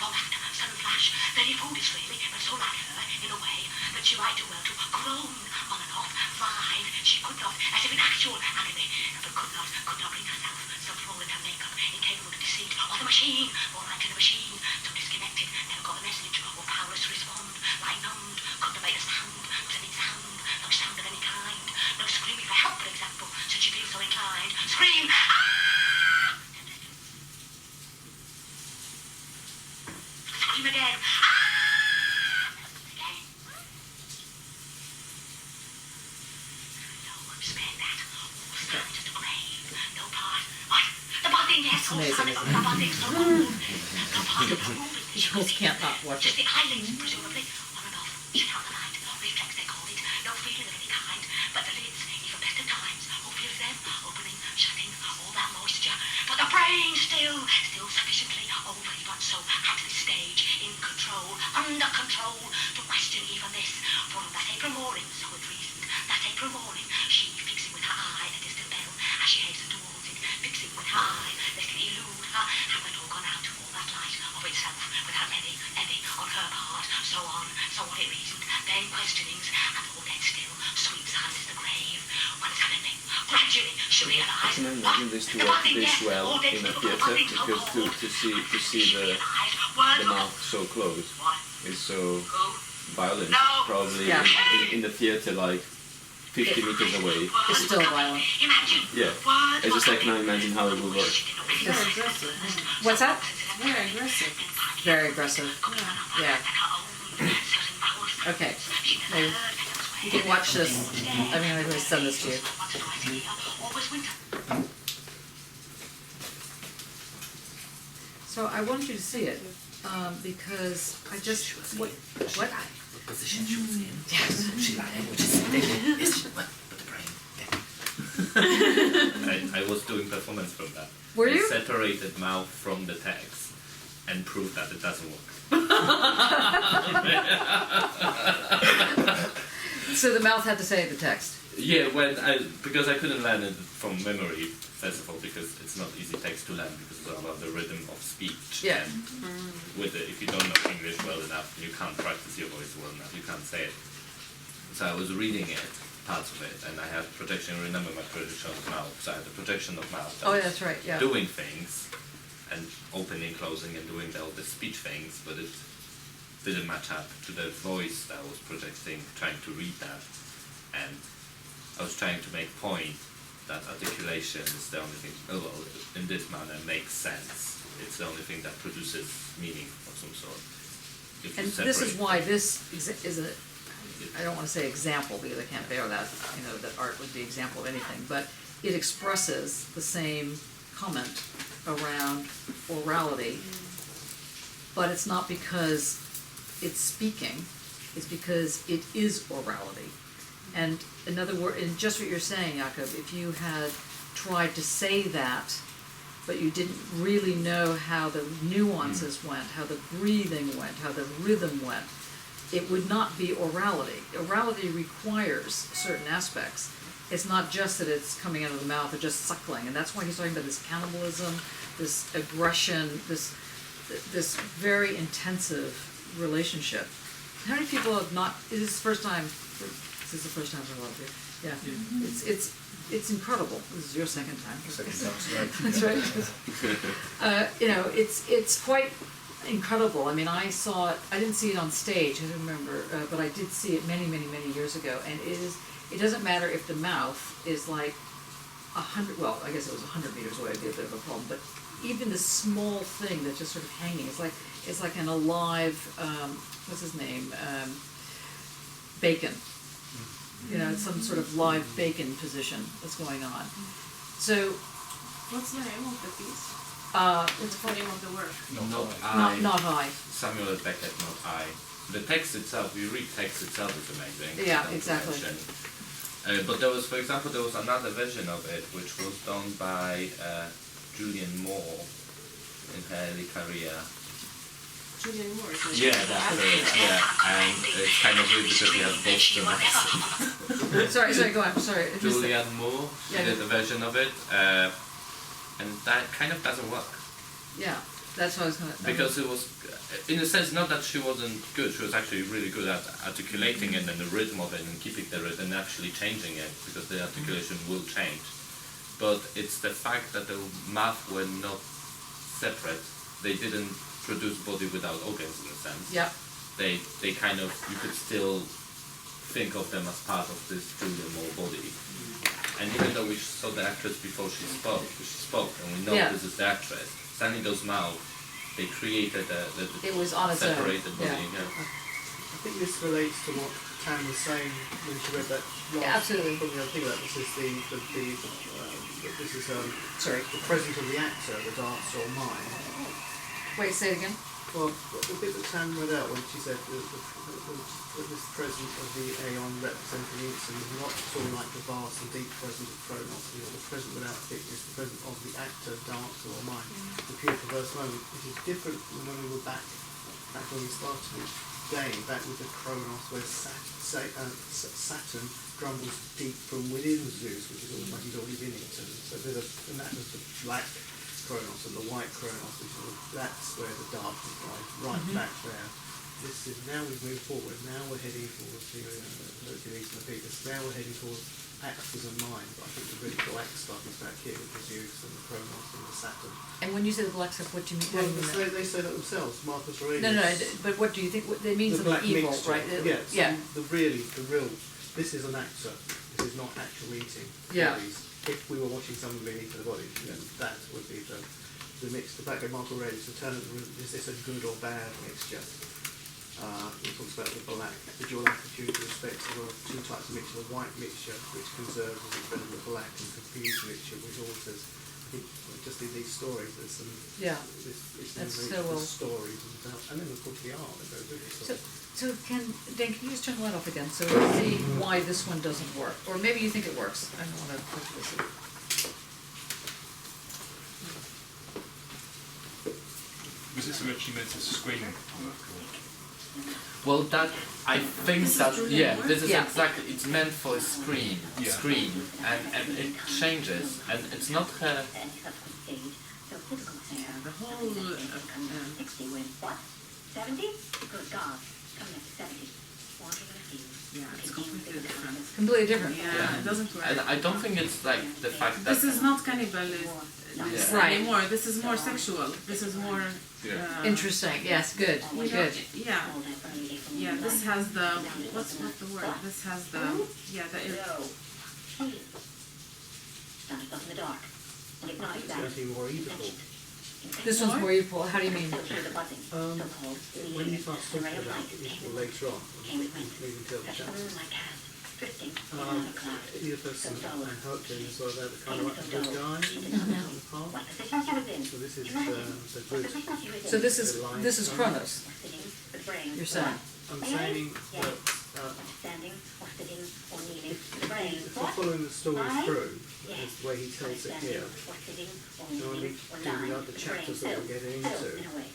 long after, sudden flash, very foolish really, but so like her, in a way, that she she might do well to groan on and off. 5, she could not, as if in actual agony, but could not bring herself, so full in her makeup, incapable of deceit, or the machine, or like to the machine, so disconnected, never got the message, or powerless to respond, like numbed, couldn't make a sound, was any sound, no sound of any kind, no screaming for help, for example, should she feel so inclined. Scream! Ah! Scream again. Ah! Again. No, spare that. All silent as the grave. No part. What? The buzzing, yes. All amazing, silent. isn't The it? buzzing, so cold. No part of the moving. You just can't not watch Just it. the eyelids, presumably. On and off. Shut out the light. Reflex, they call it. No feeling of any kind. But the lids, even best of times. Who feels them? Opening, shutting, all that moisture. But the brain still sufficiently overly but so at this stage, in control, under control, to question even this. For on that April morning, so it reasoned, that April morning, she, fixing with her eye a distant bell, as she hastened towards it, fixing with her eye, lest it elude her, had it all gone out, all that light of itself, without any on her part, so on it reasoned, then questionings, and all dead still, sweet silent as the grave, when suddenly, gradually, she realized, I can imagine this to work this well in a theatre, because to see the mouth so close is so violent. Probably Yeah. in the theatre, like 50 meters away. It's still violent. Yeah, I just like now imagine how it would work. Very aggressive. What's that? Very aggressive. Very aggressive. Yeah. Okay. Now, you can watch this. I'm going to send this to you. So I wanted you to see it because I just what? The position she was in. Yes. She lying, which is but the brain. I was doing performance from that. Were I you? separated mouth from the text and proved that it doesn't work. So the mouth had to say the text. Yeah, because I couldn't learn it from memory, first of all, because it's not easy text to learn because it's all about the rhythm of speech. Yeah. And with it, if you don't know English well enough, you can't practice your voice well enough, you can't say it. So I was reading it, parts of it, and I had projection, remember my projection of mouth, so I had the projection of mouth. Oh, yeah, that's right, yeah. Doing things, and opening, closing, and doing all the speech things, but it didn't match up to the voice that I was projecting, trying to read that. And I was trying to make point that articulation is the only thing, in this manner makes sense. It's the only thing that produces meaning of some sort. If you And this is separate why them. this is a, I don't want to say example because I can't bear that, that art would be example of anything, but it expresses the same comment around orality, but it's not because it's speaking, it's because it is orality. And in other words, in just what you're saying, Jakob, if you had tried to say that, but you didn't really know how the nuances went, how the breathing went, how the rhythm went, it would not be orality. Orality requires certain aspects. It's not just that it's coming out of the mouth or just suckling, and that's why he's talking about this cannibalism, this aggression, this very intensive relationship. How many people have not? This is the first time for a lot of you. Yeah, it's incredible. This is your second time. Second time's right. That's right. It's quite incredible. I mean, I saw it. I didn't see it on stage. I don't remember, but I did see it many years ago. And it doesn't matter if the mouth is like 100. Well, I guess it was 100 meters away. It'd be a bit of a problem. But even the small thing that's just sort of hanging, it's like an alive. What's his name? Bacon. It's some sort of live bacon position that's going on. So, What's the name of the piece? it's What's the name of the work? not high. Samuel Beckett, not I. The text itself, you read text itself is amazing. Yeah, not to exactly. mention. But there was, for example, another version of it which was done by Julian Moore in her early career. Julian Moore. Yeah, that's it. Yeah, and it's kind of weird because we have Boston. Sorry, go on. Sorry. I missed it. Julian Moore Yeah. did a version of it, and that kind of doesn't work. Yeah. That's what I was going to. Because it was, in a sense, not that she wasn't good. She was actually really good at articulating it and the rhythm of it and keeping the rhythm and actually changing it, because the articulation will change. But it's the fact that the math were not separate. They didn't produce body without organs, in a sense. Yeah. They kind of, you could still think of them as part of this Julian Moore body. And even though we saw the actress before she spoke, and we know this is the actress, suddenly those mouths, they created It was on its own. separated body. Yeah. I think this relates to what Tam was saying when she read that last. Yeah, absolutely. Probably I think that this is Sorry. the presence of the actor, the dancer or mind. Wait, say it again. Well, the bit that Tam read out when she said this presence of the aeon representing the instant is not at all like the vast and deep presence of Chronos, or the present without thickness, the presence of the actor, dancer or mind, the pure perverse moment. This is different from when we were back when we started this game, back with the Chronos, where Saturn grumbles deep from within Zeus, which is almost like he's already been eaten. So and that was the black Chronos and the white Chronos, which is that's where the darkness lies, right back there. This is now we've moved forward. Now we're heading towards the Hercules and the Pegasus. Now we're heading towards actors and mind. But I think the really black stuff is back here with the Zeus and the Chronos and the Saturn. And when you say the black stuff, what do you mean? How do you mean that? They say that themselves. Marcus Aurelius. No, but what do you think? They mean the something black evil, mixture. right? Yeah. Yeah. The real. This is an actor. This is not actual eating. Yeah. Bodies. If we were watching someone being eaten the body, then that would be the mix. The back of Marcus Aurelius. Is this a good or bad mixture? He talks about the black, the dual attitude respects there are two types of mixture: the white mixture, which conserves as it's better than the black, and confused mixture, which alters. I think just in these stories, there's some. Yeah. It's That's very so well. stories and then of course the art that goes with it. So Dan, can you just turn the light off again so we can see why this one doesn't work? Or maybe you think it works. I don't want to put this in. Was this originally meant as screen work? Well, that I think that this is Yeah. exactly. It's meant for a screen, and it changes, and it's not her. The whole 60 win. What? 70? Good God. Coming up to 70. Walking in a field. yeah, it's completely different. Completely different. Yeah, it doesn't work. And I don't think it's like the fact that This is not cannibalism Right. anymore. This is more sexual. This is more. Interesting. Yes. Good. You know, Good. yeah. This has the what's the word? This has the No. Stand up in the dark. And ignite It's that. going to be more evil. This one's more equal. How do you mean? Filter the buzzing. So-called When you start the ray talking of about light equal came later on, came and went. moving to the Touched the chapters, moon like hands. Drifting in another cloud. Oedipus and Hercules are the kind of like the good guy in the part. What positions you was in. So this is the good. Positions you was in. So this is Chronos. Sitting, with brain. You're saying. I'm saying that Standing, or sitting, or kneeling. The brain. if you're following the story through, as the way he tells it here, Or sitting, or and when we kneeling, or do the lying. other chapters that we're getting In into, a way.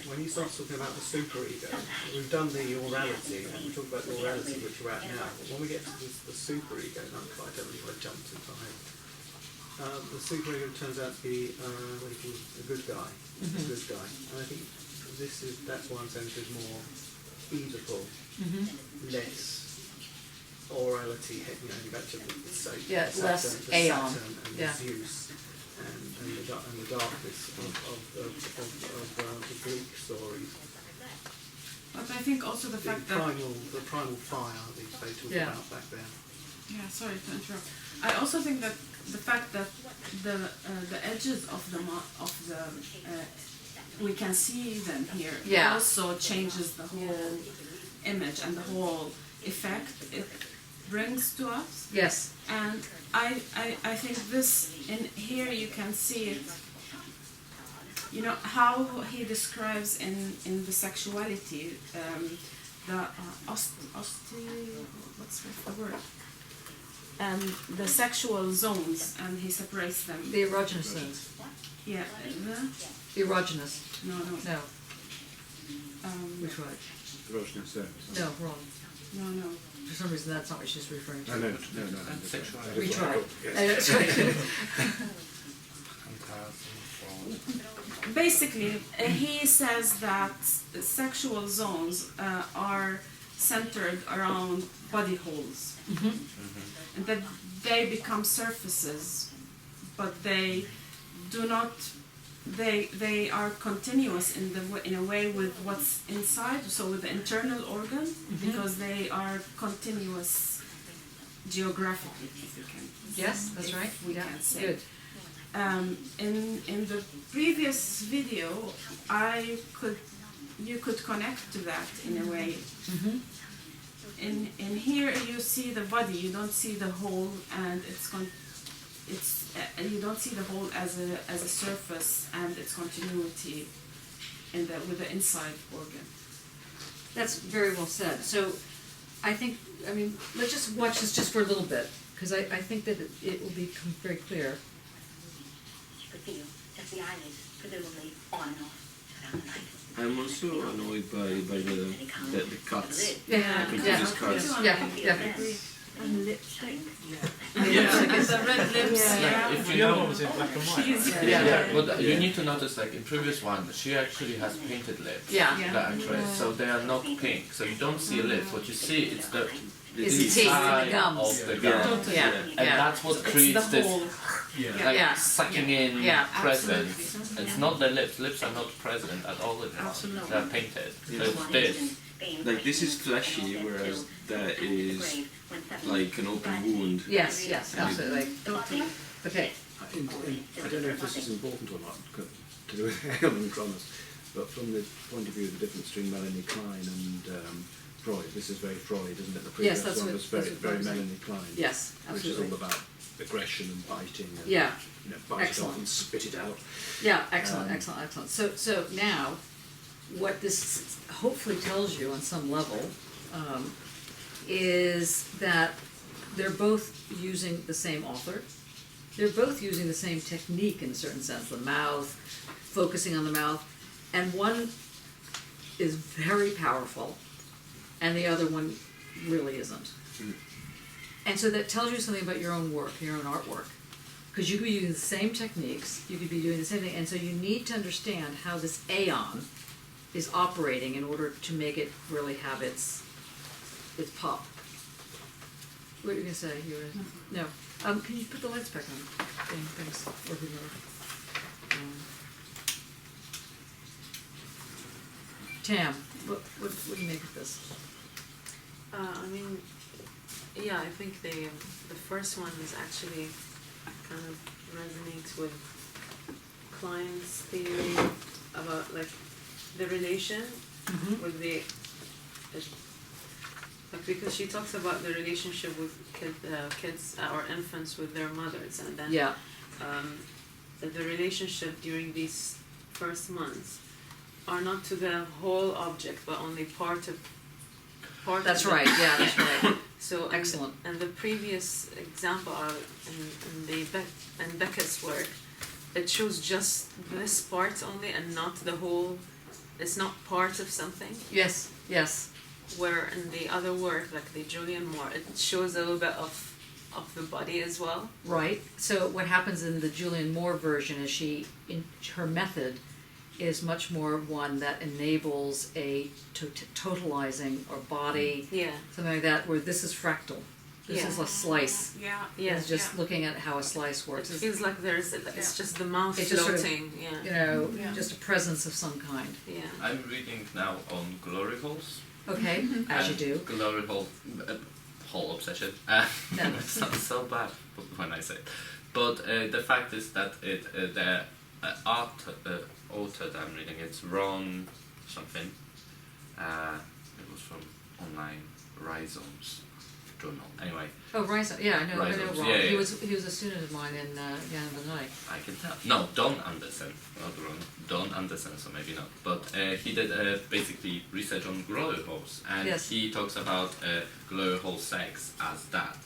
when he starts talking about the superego, we've done the orality, and we talk about the orality which we're at now, but when we get to the superego, and I don't really want to jump too high, the superego turns out to be what he calls a good guy, a good guy, and I think that's why I'm saying this is more Oedipal, less orality, back to the Saturn, Yeah, the less Saturn Aeon. and Yeah. the Zeus, and the darkness of the Greek stories. But I think also the fact that The primal fire that they talk Yeah. about back there. yeah, sorry to interrupt. I also think that the fact that the edges of the we can see them here Yeah. also changes the whole image and the whole effect it brings to us. Yes. And I think this in here you can see it. You know how he describes in the sexuality the what's the word? The sexual zones, and he separates them. The erogenous zones. Yeah. The erogenous. No. No. Which one? Erogenous zones. No, wrong. No. For some reason, that's not what she's referring to. No. We tried. Yes. That's right. basically, he says that sexual zones are centered around body holes, and that they become surfaces, but they do not. They are continuous in a way with what's inside, so with the internal organ, because they are continuous geographically, if you can. Yes, that's right. We Yeah, can say. good. In the previous video, you could connect to that in a way. In here you see the body, you don't see the whole, and you don't see the whole as a surface and its continuity with the inside organ. That's very well said. So I think, let's just watch this just for a little bit, because I think that it will become very clear. You could feel just the eyelids, presumably on and off around the night. I'm also annoyed by the cuts. Yeah, I think yeah, these cuts. yeah. And lipstick. Yeah. And the red lips. Like, if you The other know, one was in black and white. yeah, but you need to notice, like in previous one, she actually has painted lips. Yeah. The actress, so they are not pink. So you don't see lips. What you see is the It's the teeth and the gums. of the gum, Yeah, and yeah. that's what It's creates the this whole. Yeah. like Yeah. sucking in Yeah, presence. absolutely. It's not the lips. Lips are not present at all in this. They're painted. So it's this. Like this is fleshy, whereas that is like an open wound. Yes, yes, absolutely. Okay. I don't know if this is important or not to do with Hale and Kronos, but from the point of view of the difference between Melanie Klein and Freud, this is very Freud, isn't it? The previous Yes, that's one what- was very, that's what very Freud was Melanie Klein, Yes, which is absolutely. all about aggression and biting and Yeah. bite it Excellent. off and spit it out. Yeah, excellent, Um, excellent, excellent. So now, what this hopefully tells you on some level is that they're both using the same author. They're both using the same technique in a certain sense, the mouth, focusing on the mouth, and one is very powerful, and the other one really isn't. And so that tells you something about your own work, your own artwork. Because you could be using the same techniques, you could be doing the same thing, and so you need to understand how this aeon is operating in order to make it really have its pop. What were you gonna say? You were no. Can you put the lights back on? Thanks. Or whoever. Tam, what do you make of this? Yeah, I think the first one is actually kind of resonates with Klein's theory about like the relation with the like, because she talks about the relationship with kids or infants with their mothers, and then Yeah. The relationship during these first months are not to the whole object, but only part of. That's right. Yeah, that's right. So Excellent. And the previous example in Beckett's work, it shows just this part only and not the whole. It's not part of something. Yes. Yes. Where in the other work, like the Julian Moore, it shows a little bit of the body as well. Right. So what happens in the Julian Moore version is her method is much more one that enables a totalizing or body, Yeah. something like that, where this is fractal. This is a slice. Yeah. Yeah. It's just looking at how a slice It works. It's, feels like it's just the mouth It's just sort of, floating. Yeah. Yeah. just a presence of some kind. Yeah. I'm reading now on glory holes. Okay, as you do. Glory hole, hole obsession. It sounds so bad when I say it. But the fact is that the author that I'm reading, it's Ron something. It was from online Rhizomes journal. Anyway, Oh, Rice. Yeah, I know Rhizomes, Ron. yeah, He yeah. was a student of mine in Jan of the Night. I can tell. No, Don Anderson, not Ron. Don Anderson, so maybe not. But he did basically research on glory holes, and Yes. he talks about glory hole sex as that,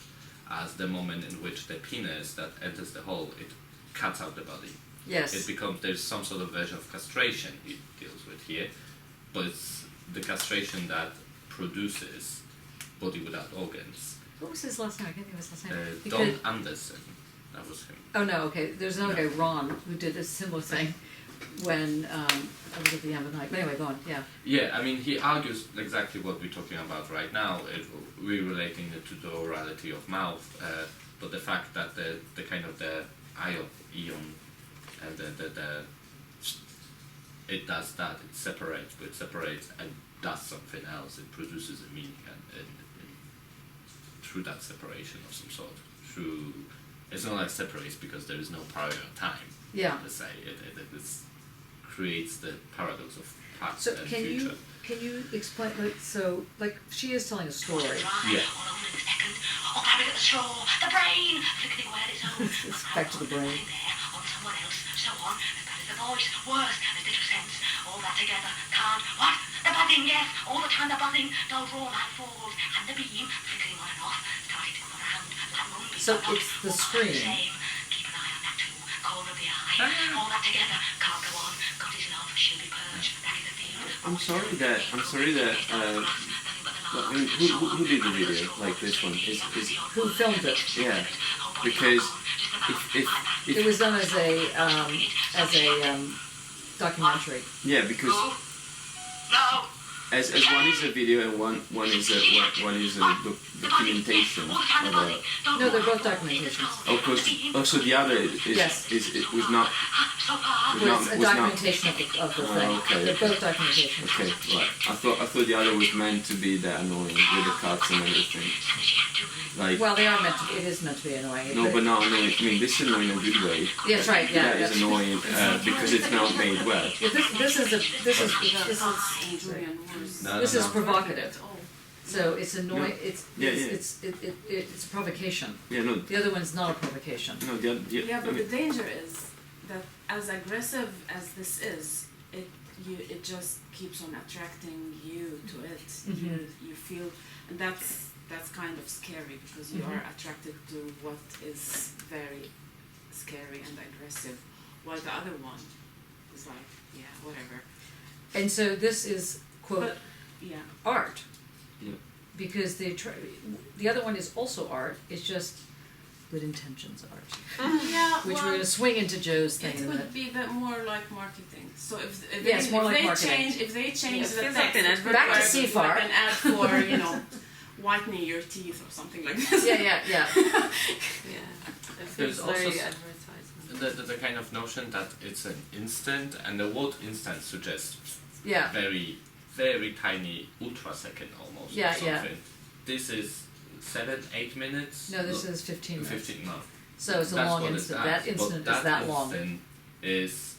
as the moment in which the penis that enters the hole, it cuts out the body. Yes. It becomes, there's some sort of version of castration he deals with here, but it's the castration that produces body without organs. What was his last name? I can't think of his last name. Don Anderson, that was him. Oh no, okay. There's another guy, Ron, who did a similar thing. when I was at the end of the night. But anyway, go on. Yeah. Yeah, I mean, he argues exactly what we're talking about right now. We're relating it to the orality of mouth, but the fact that the kind of the ion and it does that. It separates, but it separates and does something else. It produces a meaning and through that separation of some sort. It's not like separates because there is no prior time. Yeah. Per se, it creates the paradox of past So and can future. you explain like she is telling a story. Yeah. Or grabbing at the straw, the brain, flickering away at its own. It's back to the brain. There, on someone else, so on. That is the voice, worse, as little sense. All that together, can't. What? The buzzing, yes. All the time the buzzing, no raw light falls, and the beam, flickering on and off, started to come around like moonbeam. So it's the screen. Keep an eye on that too. Corner of the eye. All that together, can't go on. God is love, she'll be purged. That is the field. I'm sorry that I mean, who did the video like this one? Is Who filmed it? yeah, because if It was done as a documentary. yeah, because No. as one is a video and one is a documentation of a. No, they're both documentations. Of course, also the other Yes. it was not Was a documentation of the thing. okay. They're both documentations. Okay, right. I thought the other was meant to be that annoying with the cuts and everything. Like Well, they are meant to. It is meant to be annoying. no, but not annoying. I mean, this is annoying in a good way. Yes, right. Yeah. That is annoying because it's not made well. Well, this is No, this no, is no. provocative. So it's annoying. No. It's Yeah, it's a provocation. Yeah, no, The other one's not a provocation. no, the other, Yeah, I but the mean, danger is that as aggressive as this is, it just keeps on attracting you to it. You feel, and that's kind of scary because you are attracted to what is very scary and aggressive, while the other one is like, yeah, whatever. And so this is quote But yeah, art. Yeah. Because the other one is also art. It's just good intentions art, yeah. which we're well, going to swing into Joe's thing it in a would minute. be that more like marketing. So if Yeah, it's more like they marketing. change if they change Yeah, the feels like text, an it would Back to work CFAR. like an ad for whitening your teeth or something like this. Yeah. Yeah. It There's feels also very s- advertisement. the kind of notion that it's an instant, and the word instant suggests Yeah. very, very tiny ultra-second almost. Yeah, or something. yeah. This is 7-8 minutes. No, this is 15 minutes. 15 no. So it's a That's long what it instant. does, That instant but is that long. instant is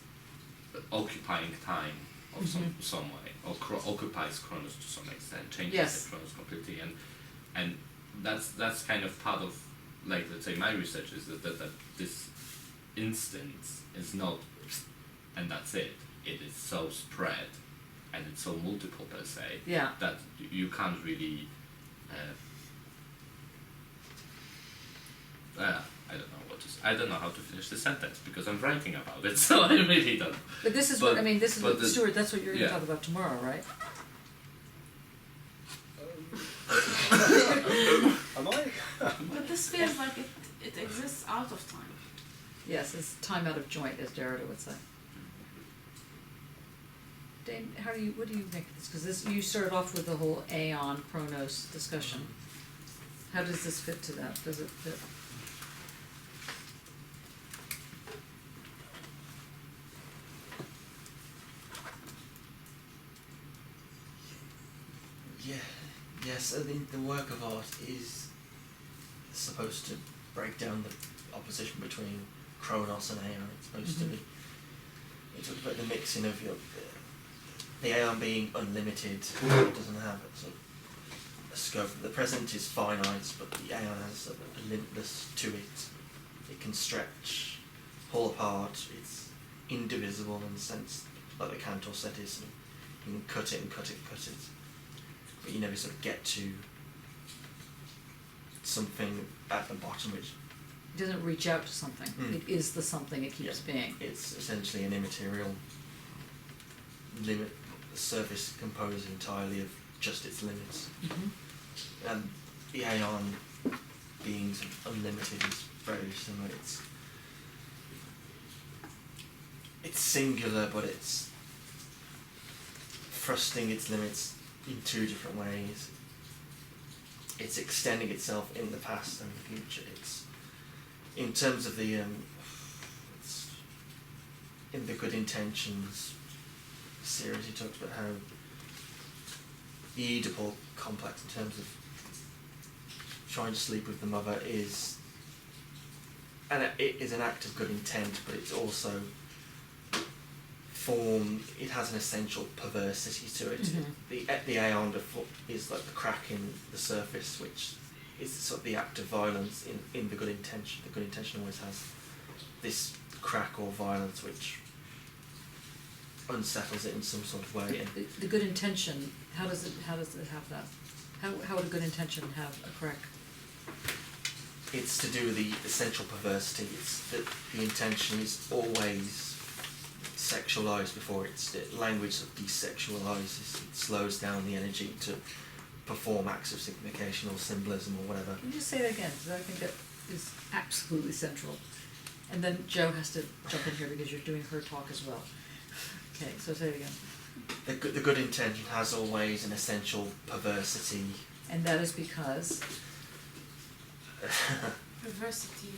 occupying time of some way, or occupies Chronos to some extent, changes Yes. the Chronos completely, and that's kind of part of, like, let's say my research is that this instance is not, and that's it. It is so spread, and it's so multiple per se Yeah. that you can't really. I don't know how to finish the sentence because I'm writing about it, so I really don't. But this is But- what I mean. This is but what the- Stuart. That's what you're going to yeah. talk about tomorrow, right? Am I? But this feels like it exists out of time. Yes, it's time out of joint, as Derrida would say. Dane, what do you make of this? Because you started off with the whole aeon chronos discussion. How does this fit to that? Does it fit? Yeah, yes, I think the work of art is supposed to break down the opposition between Chronos and Aeon. It's supposed to be. It talks about the mixing of the Aeon being unlimited, it doesn't have a sort of a scope. The present is finite, but the Aeon has a limitless to it. It can stretch, pull apart. It's indivisible in the sense, like the Cantor set is. You can cut it and cut it and cut it. But you never sort of get to something at the bottom which It doesn't reach out to something. It is the something it keeps being. it's essentially an immaterial limit surface composed entirely of just its limits. And the Aeon being sort of unlimited is very similar. it's singular, but it's thrusting its limits in two different ways. It's extending itself in the past and the future. It's in terms of the it's in the Good Intentions series. He talks about how the Oedipal complex, in terms of trying to sleep with the mother, is, and it is an act of good intent, but it's also it has an essential perversity to it. The aeon is like the crack in the surface, which is sort of the act of violence in the good intention. The good intention always has this crack or violence which unsettles it in some sort of way. And the good intention, how does it have that? How would a good intention have a crack? It's to do with the essential perversity. It's that the intention is always sexualized before language that desexualizes. It slows down the energy to perform acts of signification or symbolism or whatever. Can you just say that again? Because I think that is absolutely central. And then Jo has to jump in here because you're doing her talk as well. Okay, so say it again. The good intention has always an essential perversity. And that is because? Perversity.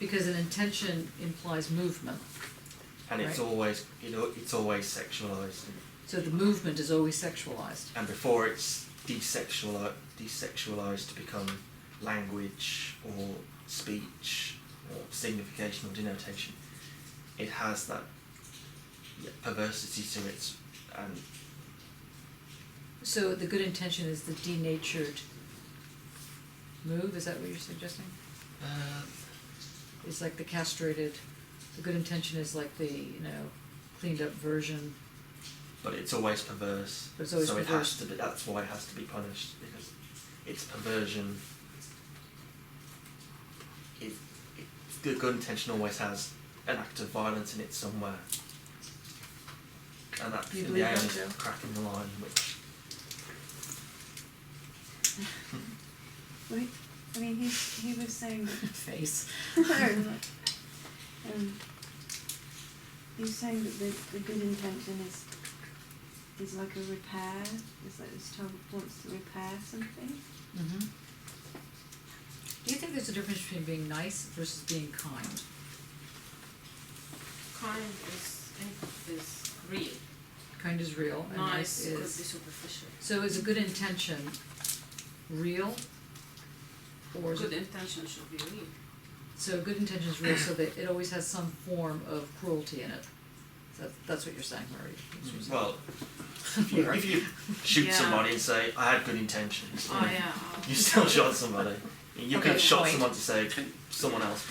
Because an intention implies movement. And it's right? always, it's always sexualized. So the movement is always sexualized. And before it's desexualized to become language or speech or signification or denotation, it has that perversity to it. And so the good intention is the denatured move. Is that what you're suggesting? It's like the castrated. The good intention is like the cleaned up version. But it's always perverse. But it's always so perverse. It has to be. That's why it has to be punished, because its perversion. The good intention always has an act of violence in it somewhere. And that in the aim is cracking the line, which. Wait, I mean, he was saying that face. He's saying that the good intention is like a repair. It's like this child wants to repair something. Mm-hmm. Do you think there's a difference between being nice versus being kind? Kind is real. Kind is real, and nice could be is superficial. So is a good intention real, or is Good it, intention should be real. so good intention is real, so that it always has some form of cruelty in it. So that's what you're saying, Marie. That's what you're Well, if you shoot Yeah. somebody and say, I had good intentions, Oh yeah. you still shot somebody. You could have shot point. someone to save someone else.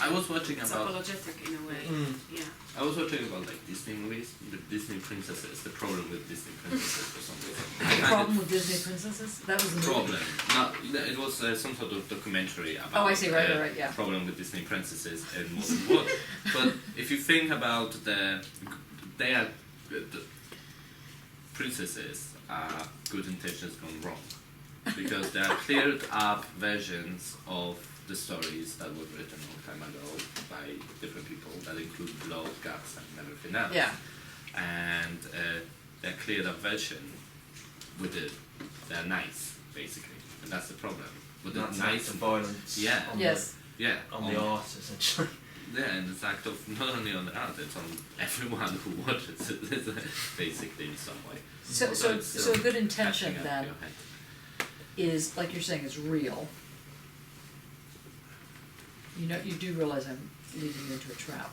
I was watching It's about apologetic in a way. Yeah. I was watching about like Disney movies, the Disney princesses, the problem with Disney princesses for some reason. The problem with Disney princesses? That was the movie. Problem. No, it was some sort of documentary about Oh, I see. Right, yeah. problem with Disney princesses in modern world. But if you think about the princesses are good intentions gone wrong, because they are cleared up versions of the stories that were written a long time ago by different people that include blood, guts, and everything else. Yeah. And they're cleared up version with they're nice, basically, and that's the problem. With the That's nice act of violence. Yeah. On Yes. yeah, The, on the art, essentially. yeah, and it's act of not only on the art, it's on everyone who watches it, basically in some way. So it's so a good intention catching up then your head. is, like you're saying, is real. You do realize I'm leading you into a trap.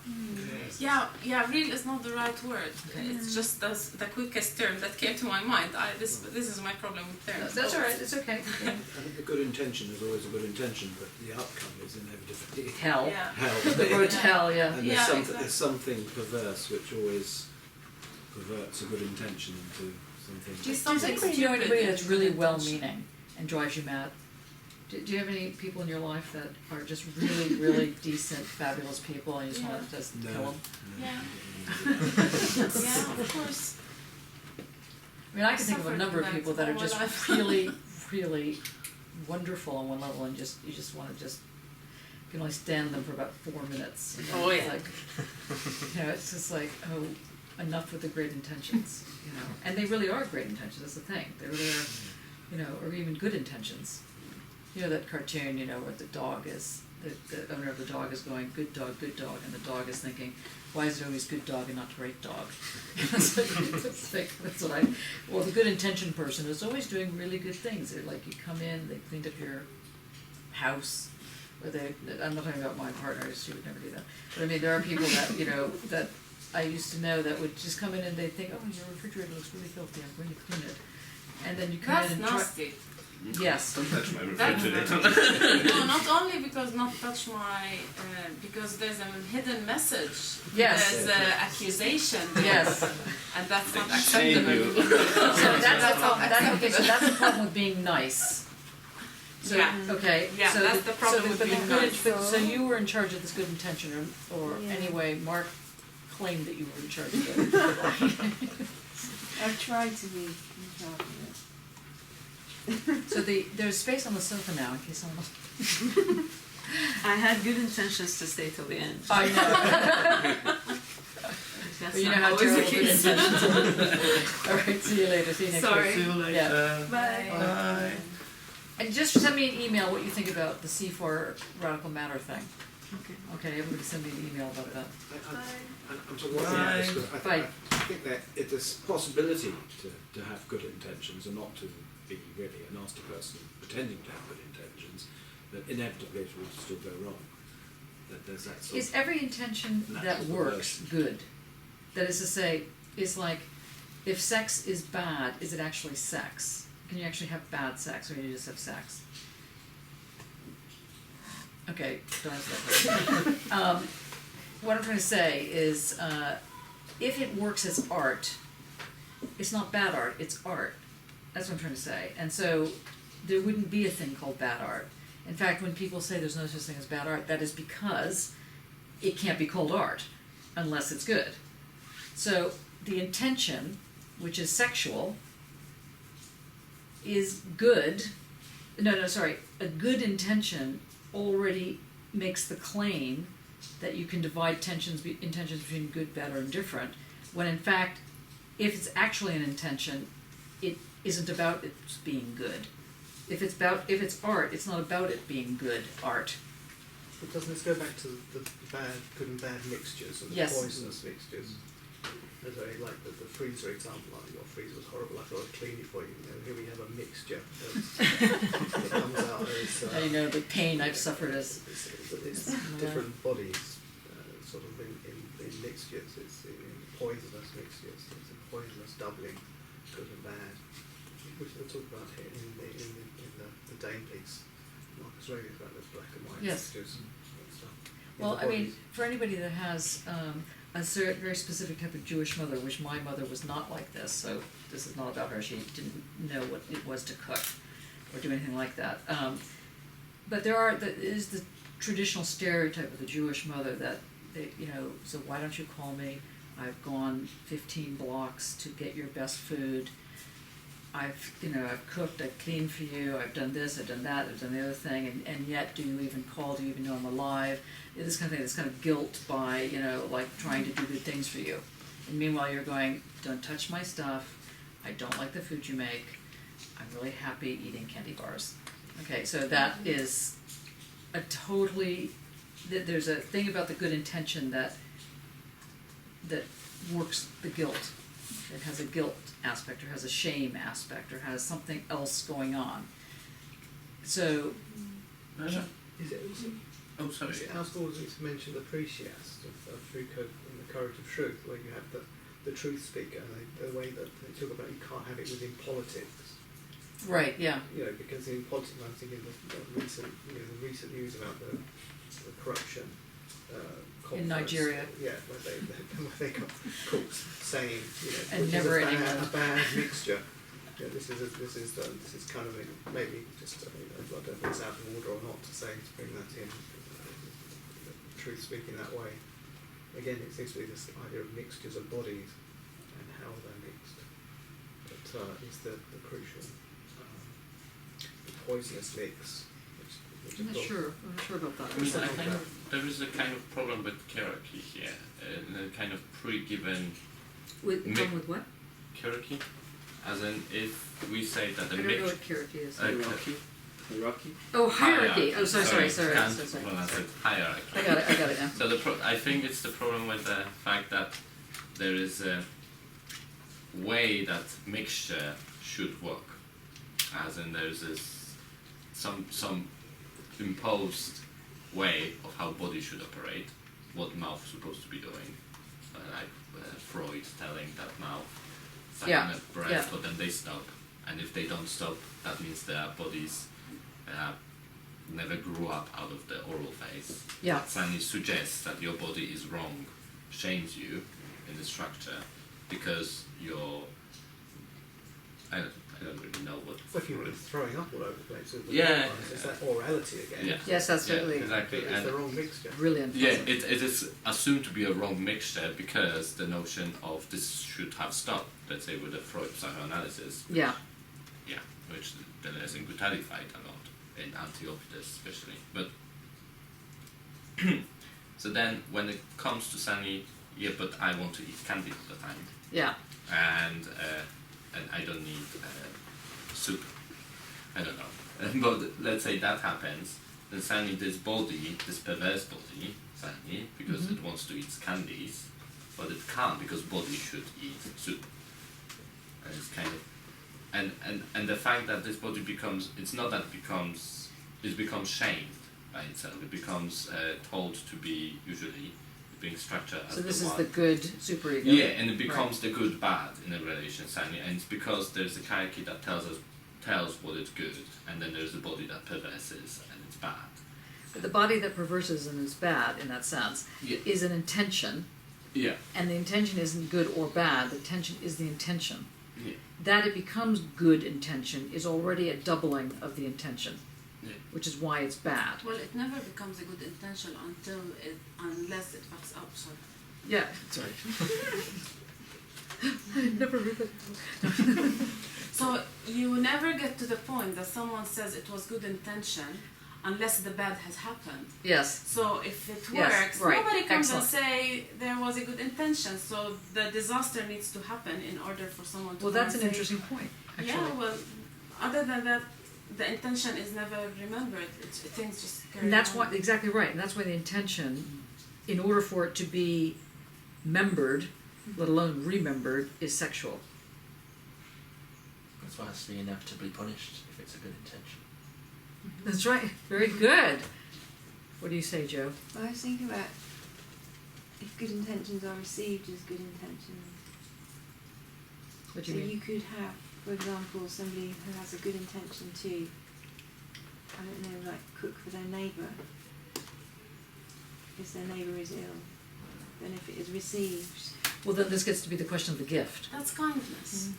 Yeah, real is not the right word. Okay. It's just the quickest term that came to my mind. This is my problem with terms. That's all right. It's okay. I think a good intention is always a good intention, but the outcome is inevitably Hell. Yeah. hell. The road to hell. Yeah. And Yeah, there's something perverse which always perverts a good intention into something. Just Does something anybody know stupid anybody in that's good really intention. well-meaning and drives you mad? Do you have any people in your life that are just really, really decent, fabulous people, and you just want to just No. kill them? No. Yeah. Yeah, of course. I mean, I can think of a Suffered number of that people that are all my just life. really, really wonderful on one level, and you just want to just can only stand them for about 4 minutes. And then Oh, it's yeah. like, it's just like, oh, enough with the great intentions, And they really are great intentions, that's the thing. They really are, or even good intentions. That cartoon, where the dog is, the owner of the dog is going, good dog, and the dog is thinking, why is it always good dog and not great dog? It's like, that's what well, the good intention person is always doing really good things. They're like, you come in, they cleaned up your house, or I'm not talking about my partner, she would never do that. But I mean, there are people that, that I used to know that would just come in and they think, oh, your refrigerator looks really filthy, I'm going to clean it. And then you come That's in and nasty. Yes. Don't touch my That's refrigerator. no, not only because not touch my, because there's a hidden message. Yes. There's an accusation. Yes. And that's not Shame acceptable. you. So that's acceptable. so that's the problem with being nice. So, Yeah. Okay. Yeah, so that's the problem with but being good, nice. So you were in charge of this good intention, or Yeah. anyway, Mark claimed that you were in charge of it. I've tried to be in charge of it. So there's space on the sofa now in case someone. I had good intentions to stay till the end. I know. That's But you know not how always the terrible good case. intentions are. All right. See you later. See you next Sorry. week. See you later. Yeah. Bye. Bye. And just send me an email what you think about the CFAR radical matter thing. Okay. Okay, everybody send me an email about that. I'm talking about this, but Bye. I think that it is possibility to have good intentions and not to be really a nasty person pretending to have good intentions, but inevitably it will still go wrong. That there's that sort Is every intention that Natural works progression. good? That is to say, it's like, if sex is bad, is it actually sex? Can you actually have bad sex, or can you just have sex? Okay, don't answer that question. What I'm trying to say is, if it works as art, it's not bad art, it's art. That's what I'm trying to say. And so, there wouldn't be a thing called bad art. In fact, when people say there's no such thing as bad art, that is because it can't be called art unless it's good. So the intention, which is sexual, is good. A good intention already makes the claim that you can divide intentions between good, bad, or indifferent, when in fact, if it's actually an intention, it isn't about it being good. If it's art, it's not about it being good art. But doesn't this go back to the good and bad mixtures and the Yes. poisonous mixtures? As like the freezer example, like your freezer was horrible, I thought I'd clean it for you. Here we have a mixture that comes out as... I know the pain I've suffered as... It's different bodies, sort of in mixtures. It's in poisonous mixtures. It's a poisonous doubling, good and bad. Which we'll talk about here in the Dane piece. Marcus Aurelius about those black and white Yes. mixtures and stuff. in Well, the I mean, bodies. for anybody that has a very specific type of Jewish mother, which my mother was not like this, so this is not about her. She didn't know what it was to cook or do anything like that. But there is the traditional stereotype of the Jewish mother that, so why don't you call me? I've gone 15 blocks to get your best food. I've cooked, I've cleaned for you, I've done this, I've done that, I've done the other thing, and yet do you even call, do you even know I'm alive? This kind of thing, this kind of guilt by, like trying to do good things for you. And meanwhile you're going, don't touch my stuff, I don't like the food you make, I'm really happy eating candy bars. Okay, so that is a totally, there's a thing about the good intention that works the guilt. It has a guilt aspect, or has a shame aspect, or has something else going on. So, Is it Oh, sorry. how schools to mention the Preciast of Foucault in The Courage of Truth, where you have the truth speaker, the way that they talk about you can't have it within politics. right, yeah. Because in politics, I'm thinking the recent news about the corruption In conference. Nigeria. Yeah, where they got caught saying, And which never is ending a one. bad mixture. This is kind of maybe just I don't know if it's out of order or not to bring that in. Truth speaking that way. Again, it seems to be this idea of mixtures of bodies and how they're mixed that is the crucial. The poisonous mix, which I'm not sure. I'm not sure about that. I mean, there is a kind of problem with hierarchy here, a kind of pre-given With what? hierarchy, as in if we say that the I don't know mixture. what hierarchy is. Hierarchy? Oh, hierarchy. Oh, sorry. Can't Sorry. pronounce it. Hierarchy. I got it now. So I think it's the problem with the fact that there is a way that mixture should work, as in there's some imposed way of how body should operate, what mouth is supposed to be doing, Freud telling that mouth sucking at breath, but then they stop, and if they don't stop, that means their bodies never grew up out of the oral phase. Yeah. Sani suggests that your body is wrong, shames you in the structure because you're. I don't really know what. If you're throwing up all over the place, it's that orality again. Yeah. Yes, that's totally exactly. It's And the wrong mixture. brilliant. yeah, it is assumed to be a wrong mixture because the notion of this should have stopped. Let's say with the Freud psychoanalysis. Yeah. Yeah, which Deleuze and Guattari a lot in Antiochus especially. But so then when it comes to Sani, yeah, but I want to eat candy all the time, Yeah. and I don't need soup. I don't know. But let's say that happens, then Sani, this body, this perverse body, Sani, because it wants to eat candies, but it can't because body should eat soup. And it's kind of and the fact that this body becomes, it's not that it becomes shamed by itself. It becomes told to be usually being structured as So this the is one. the good superego. Yeah, and it becomes the good bad in a relation, Sani, and it's because there's a hierarchy that tells what is good, and then there's the body that perverses and it's bad. But the body that perverses and is bad in that sense is an intention, Yeah. and the intention isn't good or bad. The intention is the intention. Yeah. That it becomes good intention is already a doubling of the intention, which is why it's bad. Well, it never becomes a good intention unless it fucks up. So Yeah. Sorry. I never heard that. So you never get to the point that someone says it was good intention unless the bad has happened. Yes. So if it Yes, works, right. nobody comes Excellent. and say there was a good intention. So the disaster needs to happen in order for someone to Well, come that's an and say, interesting point, actually. Yeah, well, other than that, the intention is never remembered. Things just carry And that's on. why, exactly right, and that's why the intention, in order for it to be membered, let alone remembered, is sexual. That's why it has to be inevitably punished if it's a good intention. That's right, very good. What do you say, Joe? I was thinking about if good intentions are received as good intentions. What do So you mean? you could have, for example, somebody who has a good intention to, I don't know, like cook for their neighbour. If their neighbour is ill, then if it is received. Well, then this gets to be the question of the gift. That's kindness.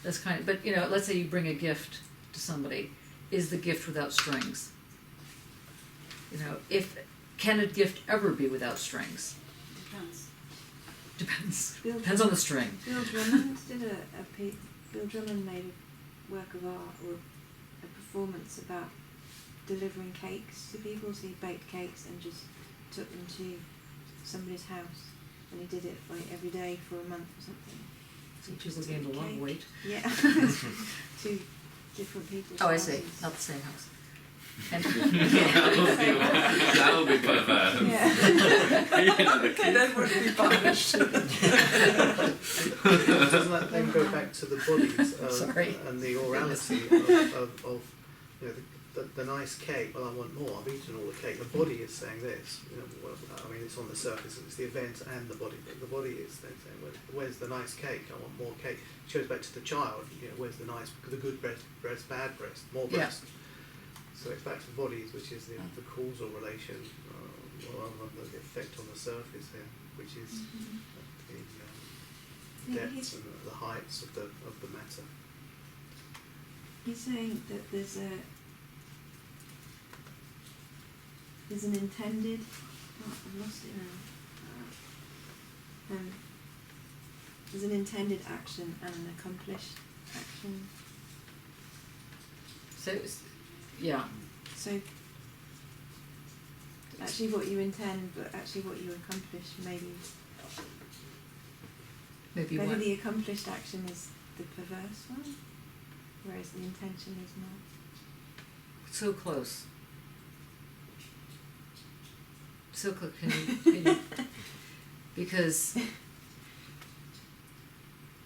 That's kind of, but you know, let's say you bring a gift to somebody. Is the gift without strings? You know, can a gift ever be without strings? Depends. Depends. Bill- Depends on the string. Bill Drummond Bill Drummond made a work of art or a performance about delivering cakes to people. So he baked cakes and just took them to somebody's house, and he did it like every day for a month or something. So he People just gained a took lot of cake. weight. Yeah, to different people's Oh, I houses. see. Not the same house. And That would be perverse. Yeah. that would be punished. Doesn't that then go back to the bodies Sorry. and the orality of you know, the nice cake? Well, I want more. I've eaten all the cake. The body is saying this. You know, well, I mean, it's on the surface. It's the event and the body. But the body is then saying, well, "Where's the nice cake? I want more cake." It goes back to the child. You know, where's the nice, the good breast, bad breast, more Yeah. breast. So it's back to the bodies, which is the causal relation, rather than the effect on the surface here, which is the Yeah, depths and the heights of the matter. He's saying that there's an intended. Oh, I've lost it now. There's an intended action and an accomplished action. So, yeah. So actually what you intend, but actually what you accomplish, maybe Maybe maybe one. the accomplished action is the perverse one, whereas the intention is not. So close. So close. Can you because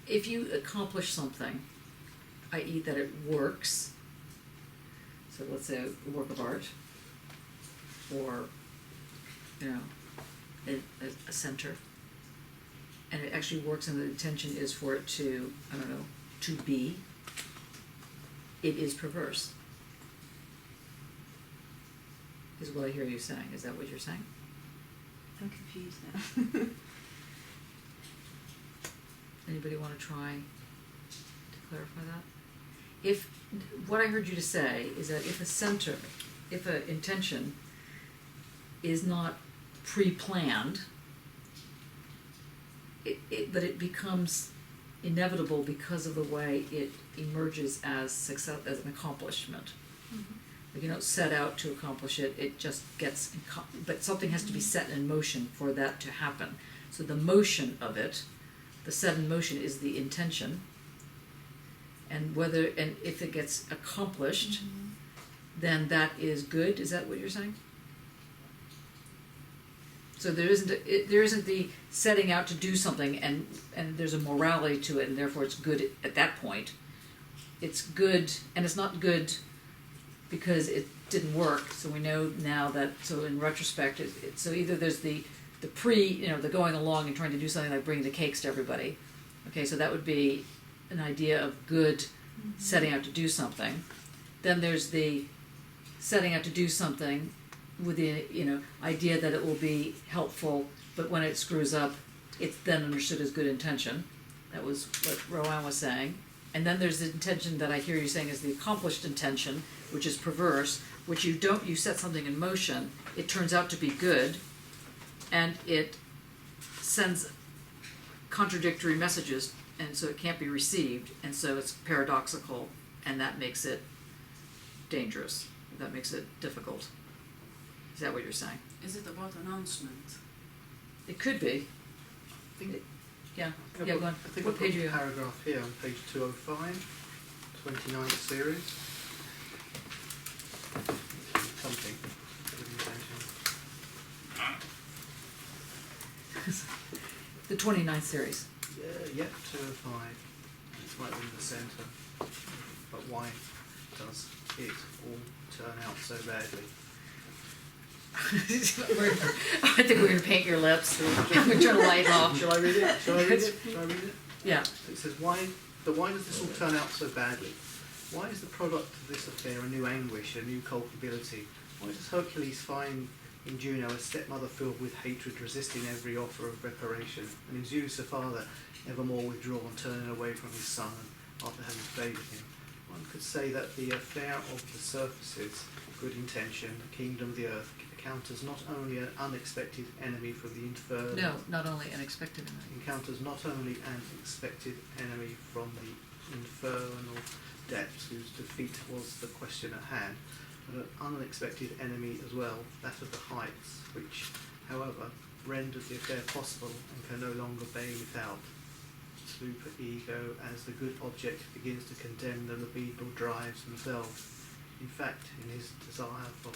if you accomplish something, i.e. that it works, so let's say a work of art, or, a center, and it actually works and the intention is for it to, to be, it is perverse, is what I hear you saying. Is that what you're saying? I'm confused now. Anybody want to try to clarify that? If, what I heard you to say is that if an intention is not pre-planned, but it becomes inevitable because of the way it emerges as success, as an accomplishment. Mm-hmm. Like you don't set out to accomplish it, it just gets, but something has to be set in motion for that to happen. So the motion of it, the set in motion is the intention, and if it gets accomplished, Mm-hmm. then that is good. Is that what you're saying? So there isn't the setting out to do something and there's a morality to it and therefore it's good at that point. It's good, and it's not good because it didn't work. So we know now that, so in retrospect, so either there's the the going along and trying to do something like bringing the cakes to everybody. Okay, so that would be an idea of good, Mm-hmm. setting out to do something. Then there's the setting out to do something with the idea that it will be helpful, but when it screws up, it's then understood as good intention. That was what Rowan was saying. And then there's the intention that I hear you saying is the accomplished intention, which is perverse, which you set something in motion, it turns out to be good, and it sends contradictory messages, and so it can't be received, and so it's paradoxical, and that makes it dangerous. That makes it difficult. Is that what you're saying? Is it about announcement? It could be. I think Yeah. I've Yeah, got- go on. I think What I've page got are you a on? paragraph here on page 205, 29th series. Something. Good intention. The 29th series. Yep, 205. It's right in the centre. But why does it all turn out so badly? I think we're going to paint your lips. We're trying to light off. Shall I read it? Shall I read it? Yeah. It says, why does this all turn out so badly? Why is the product of this affair a new anguish, a new culpability? Why does Hercules find in Juno a stepmother filled with hatred, resisting every offer of reparation, and in Zeus a father evermore withdrawn, turning away from his son after having favoured him? One could say that the affair of the surfaces, good intention, the kingdom of the earth, encounters not only an unexpected enemy from the infernal... No, not only unexpected. Encounters not only an expected enemy from the infernal depths whose defeat was the question at hand, but an unexpected enemy as well, that of the heights, which, however, rendered the affair possible and can no longer bail it out. Super-ego, as the good object begins to condemn the libido drives themselves. In fact, in his desire for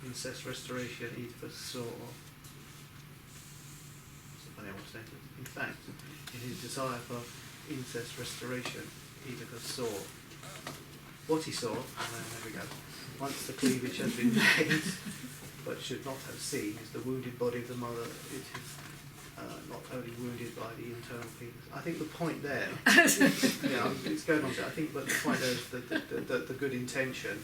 incest restoration, Oedipus saw... It's a funny old sentence. In fact, in his desire for incest restoration, Oedipus saw... What he saw, there we go. Once the cleavage has been made, but should not have seen, is the wounded body of the mother. It is not only wounded by the internal penis. I think the point there, it's going on. I think that the point there is that the good intention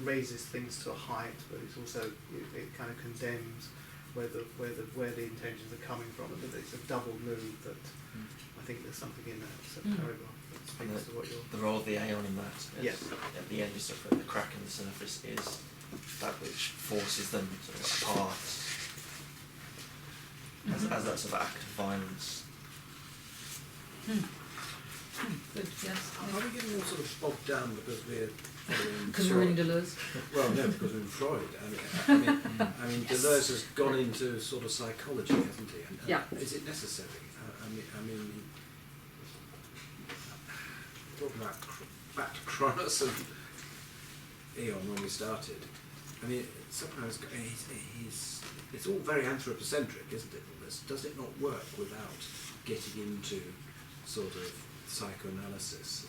raises things to a height, but it's also it kind of condemns where the intentions are coming from. And it's a double move that I think there's something in that paragraph that speaks to what you're. The role of the aeon in that is, Yes. at the end, just the crack in the surface is that which forces them sort of apart as that sort of act of violence. Good, yes. Are we getting all sort of bogged down because we're following Because we're reading Deleuze. Well, no, because we're in Freud. I mean, Deleuze has gone into sort of psychology, hasn't he? And Yeah. Is it necessary? I mean, talking about back to Kronos and Eon when we started. I mean, somehow it's all very anthropocentric, isn't it? Does it not work without getting into sort of psychoanalysis?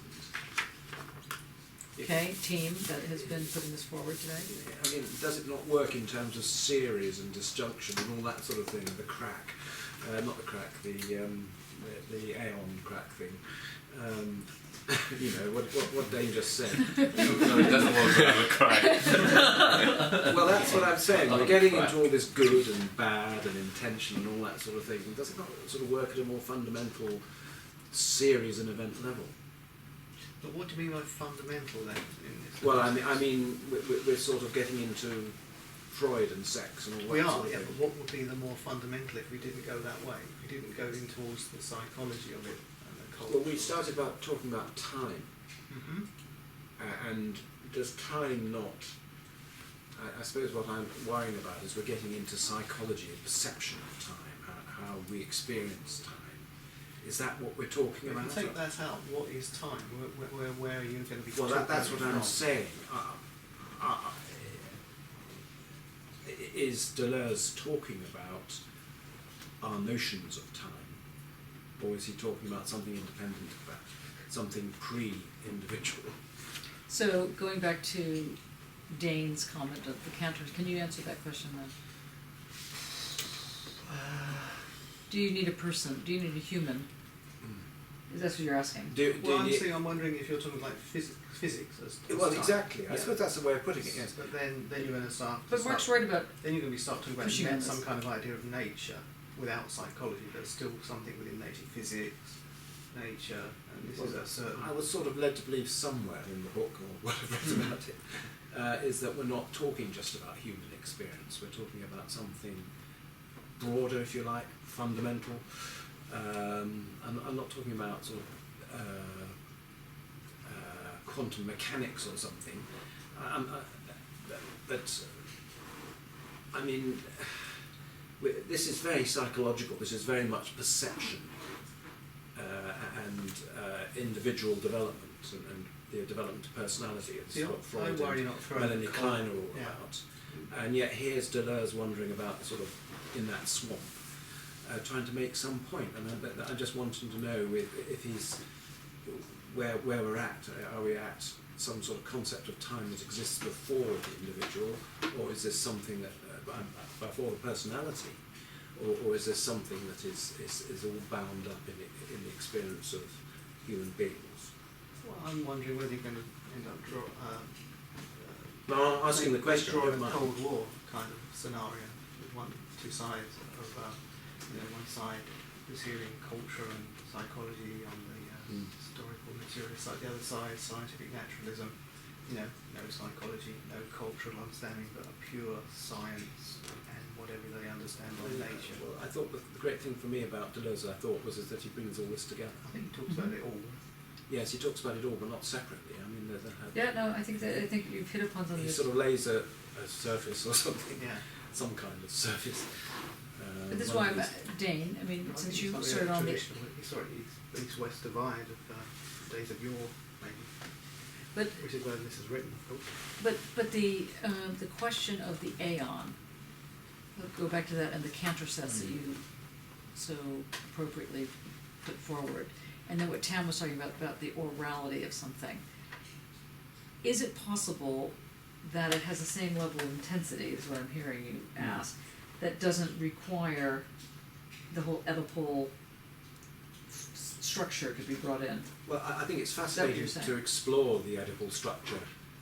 Okay, team that has been putting this forward today. I mean, does it not work in terms of series and disjunction and all that sort of thing? The crack, not the crack, the aeon crack thing. You know what Dane just said. No, it doesn't work without a crack. Well, that's what I'm saying. We're getting into all this good and bad and intention and all that sort of thing. And does it not sort of work at a more fundamental series and event level? But what do you mean by fundamental then? In this Well, I mean, we're sort of getting into Freud and sex and all that we sort are, of yeah, thing. but what would be the more fundamental if we didn't go that way? If we didn't go in towards the psychology of it and the culture? Well, we started about talking about time. Mm-hmm. And does time not... I suppose what I'm worrying about is we're getting into psychology and perception of time, how we experience time. Is that what we're talking If about? you take that out, what is time? Where are you going to be Well, talking that's what I'm from? saying. Is Deleuze talking about our notions of time? Or is he talking about something independent of that? Something pre-individual? So going back to Dane's comment of the cantors, can you answer that question then? Do you need a person? Do you need a human? Is that what you're asking? I'm wondering if you're talking like physics as Well, time. exactly. I Yeah. suppose that's the way of putting it, yes. But then you're going to start. But Mark's right about Then you're going to be start talking about pushing on this. some kind of idea of nature without psychology. There's still something within nature, physics, nature, and this is a certain. I was sort of led to believe somewhere in the book, or what I've read about it, is that we're not talking just about human experience. We're talking about something broader, if you like, fundamental. I'm not talking about sort of quantum mechanics or something. But I mean, this is very psychological. This is very much perception and individual development and the development of personality. It's what Freud and Melanie Klein are all about. And yet here's Deleuze wandering about sort of in that swamp, trying to make some point. And I just wanted to know if he's where we're at. Are we at some sort of concept of time that exists before the individual, or is this something that before the personality, or is this something that is all bound up in the experience of human beings? Well, I'm wondering whether you're going to end up No, I'm asking the question. drawing never a mind. Cold War kind of scenario with two sides of one side pursuing culture and psychology on the historical material side, the other side scientific naturalism, no psychology, no cultural understanding, but a pure science and whatever they understand by nature. Well, I thought the great thing for me about Deleuze, is that he brings all this together. I think he talks about it all. Yes, he talks about it all, but not separately. I mean, Yeah, no, I think you've hit upon something. he sort of lays a surface or something, Yeah. some kind of surface. But this is why I'm Dane. I mean, since you started on the East-West divide of days of yore, maybe. But which is where this is written, of course. but the question of the aeon. Let's go back to that and the counter sets that you so appropriately put forward, and then what Tam was talking about the orality of something. Is it possible that it has the same level of intensity, is what I'm hearing you ask, that doesn't require the whole Oedipal structure to be brought in? Well, I think it's Is that what fascinating you're saying? to explore the Oedipal structure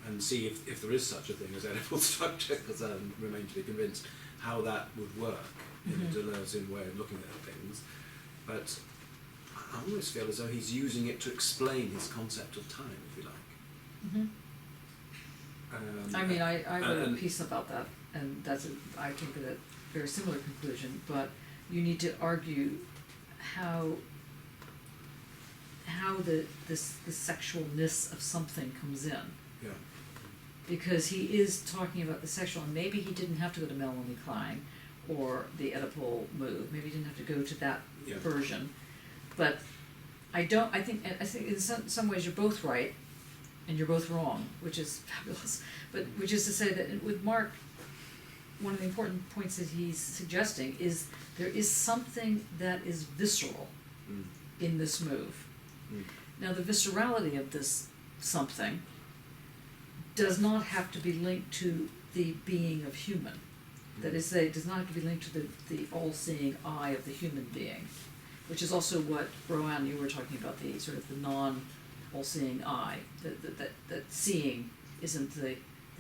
and see if there is such a thing as Oedipal structure, because I remain to be convinced how that would work in a Deleuzean way of looking at things. But I almost feel as though he's using it to explain his concept of time, if you like. I mean, I wrote a piece about that, and I came to that very similar conclusion, but you need to argue how how the sexualness of something comes in. Yeah. Because he is talking about the sexual, and maybe he didn't have to go to Melanie Klein or the Oedipal move. Maybe he didn't have to go to that Yeah. version. But I think in some ways you're both right, and you're both wrong, which is fabulous. But which is to say that with Mark, one of the important points that he's suggesting is there is something that is visceral Mm. in this move. Mm. Now the viscerality of this something does not have to be linked to the being of human. That is, it does not have to be linked to the all-seeing eye of the human being, which is also what, Rowan, you were talking about, the sort of the non-all-seeing eye, that seeing isn't the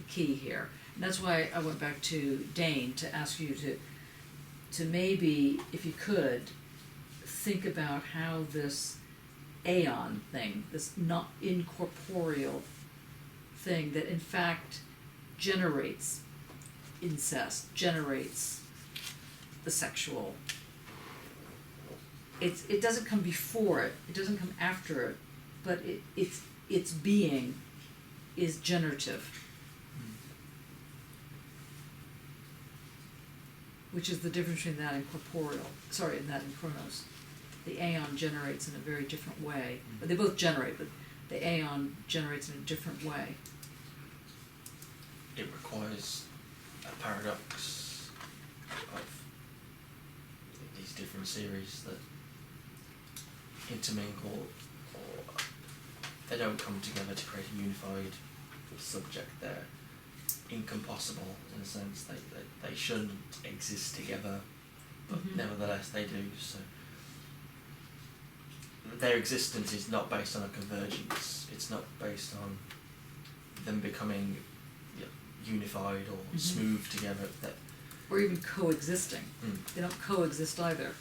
key here. And that's why I went back to Dane to ask you to maybe, if you could, think about how this aeon thing, this not incorporeal thing that in fact generates incest, generates the sexual. It doesn't come before it, it doesn't come after it, but its being is generative. Which is the difference between that and that and Chronos. The aeon generates in a very different way. But they both generate, but the aeon generates in a different way. It requires a paradox of these different series that intermingle, or they don't come together to create a unified subject. They're incompossible in a sense. They shouldn't exist together, but nevertheless they do. So their existence is not based on a convergence. It's not based on them becoming unified or smooth together. That or even coexisting. They don't coexist either.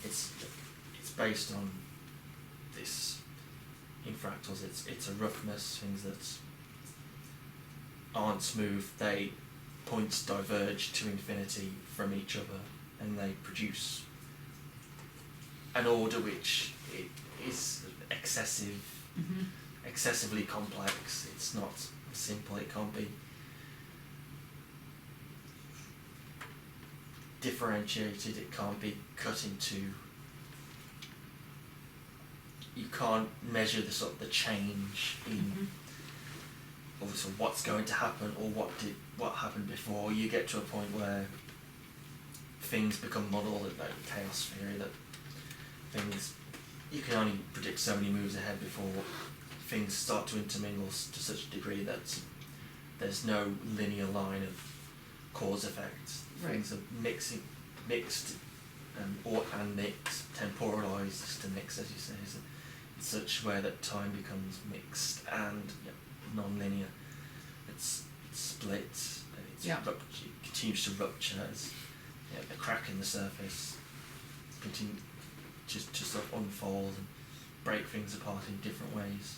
It's based on this in fractals. It's a roughness, things that aren't smooth. They points diverge to infinity from each other, and they produce an order which is excessively complex. It's not simple. It can't be differentiated. It can't be cut into. You can't measure the sort of the change in also what's going to happen or what happened before. You get to a point where things become muddled, like chaos theory, that things you can only predict so many moves ahead before things start to intermingle to such a degree that there's no linear line of cause effect. Right. Things are mixed and mixed, temporalized to mix, as you say, so in such a way that time becomes mixed and non-linear. It's split and it continues to rupture as a crack in the surface continue to sort of unfold and break things apart in different ways.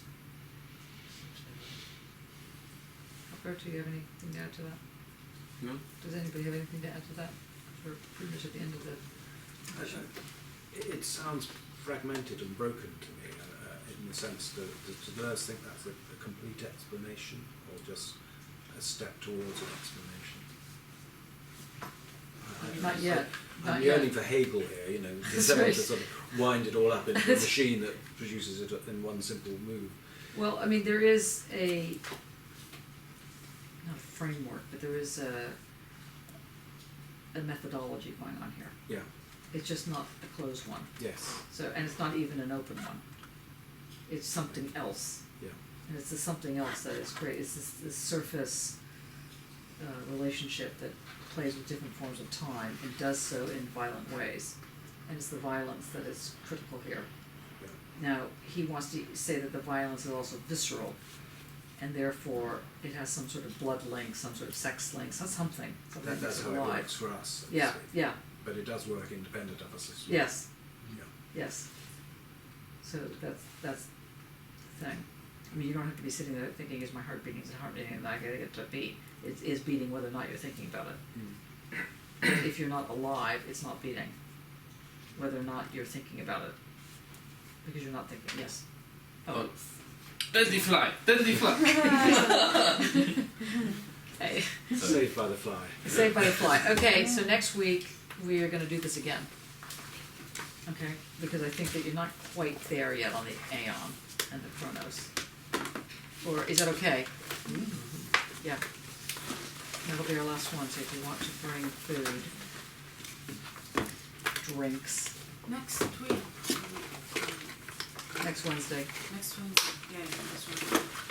Alberto, do you have anything to add to that? No? Does anybody have anything to add to that? We're pretty much at the end of the session. It sounds fragmented and broken to me in the sense that does Deleuze think that's a complete explanation or just a step towards an explanation? Not yet. I'm yearning for Hegel here, to someone to sort of wind it all up into a machine that produces it in one simple move. Well, I mean, there is not a framework, but there is a methodology going on here. Yeah. It's just not a closed one. Yes. So, and it's not even an open one. It's something else. Yeah. And it's the something else that is great. It's this surface relationship that plays with different forms of time and does so in violent ways. And it's the violence that is critical here. Yeah. Now, he wants to say that the violence is also visceral, and therefore it has some sort of blood link, some sort of sex link, something That's that's how it alive. works for us. so to Yeah, say. yeah, But it does work independent of us as well. yes, Yeah. yes. So that's the thing. I mean, you don't have to be sitting there thinking, is my heart beating, is it heart beating, and I gotta get to beat. It is beating whether or not you're thinking about it. Mm. If you're not alive, it's not beating, whether or not you're thinking about it. because you're not thinking. Yes. Oh. Deadly fly! Deadly fly! Okay. Saved by the fly. Saved by the fly. Okay, so next week we are going to do this again. Okay, because I think that you're not quite there yet on the aeon and the chronos. Or is that okay? Yeah. That'll be our last one. So if you want to bring food, drinks, Next week. next Wednesday. Next Wednesday. Yeah, next Wednesday.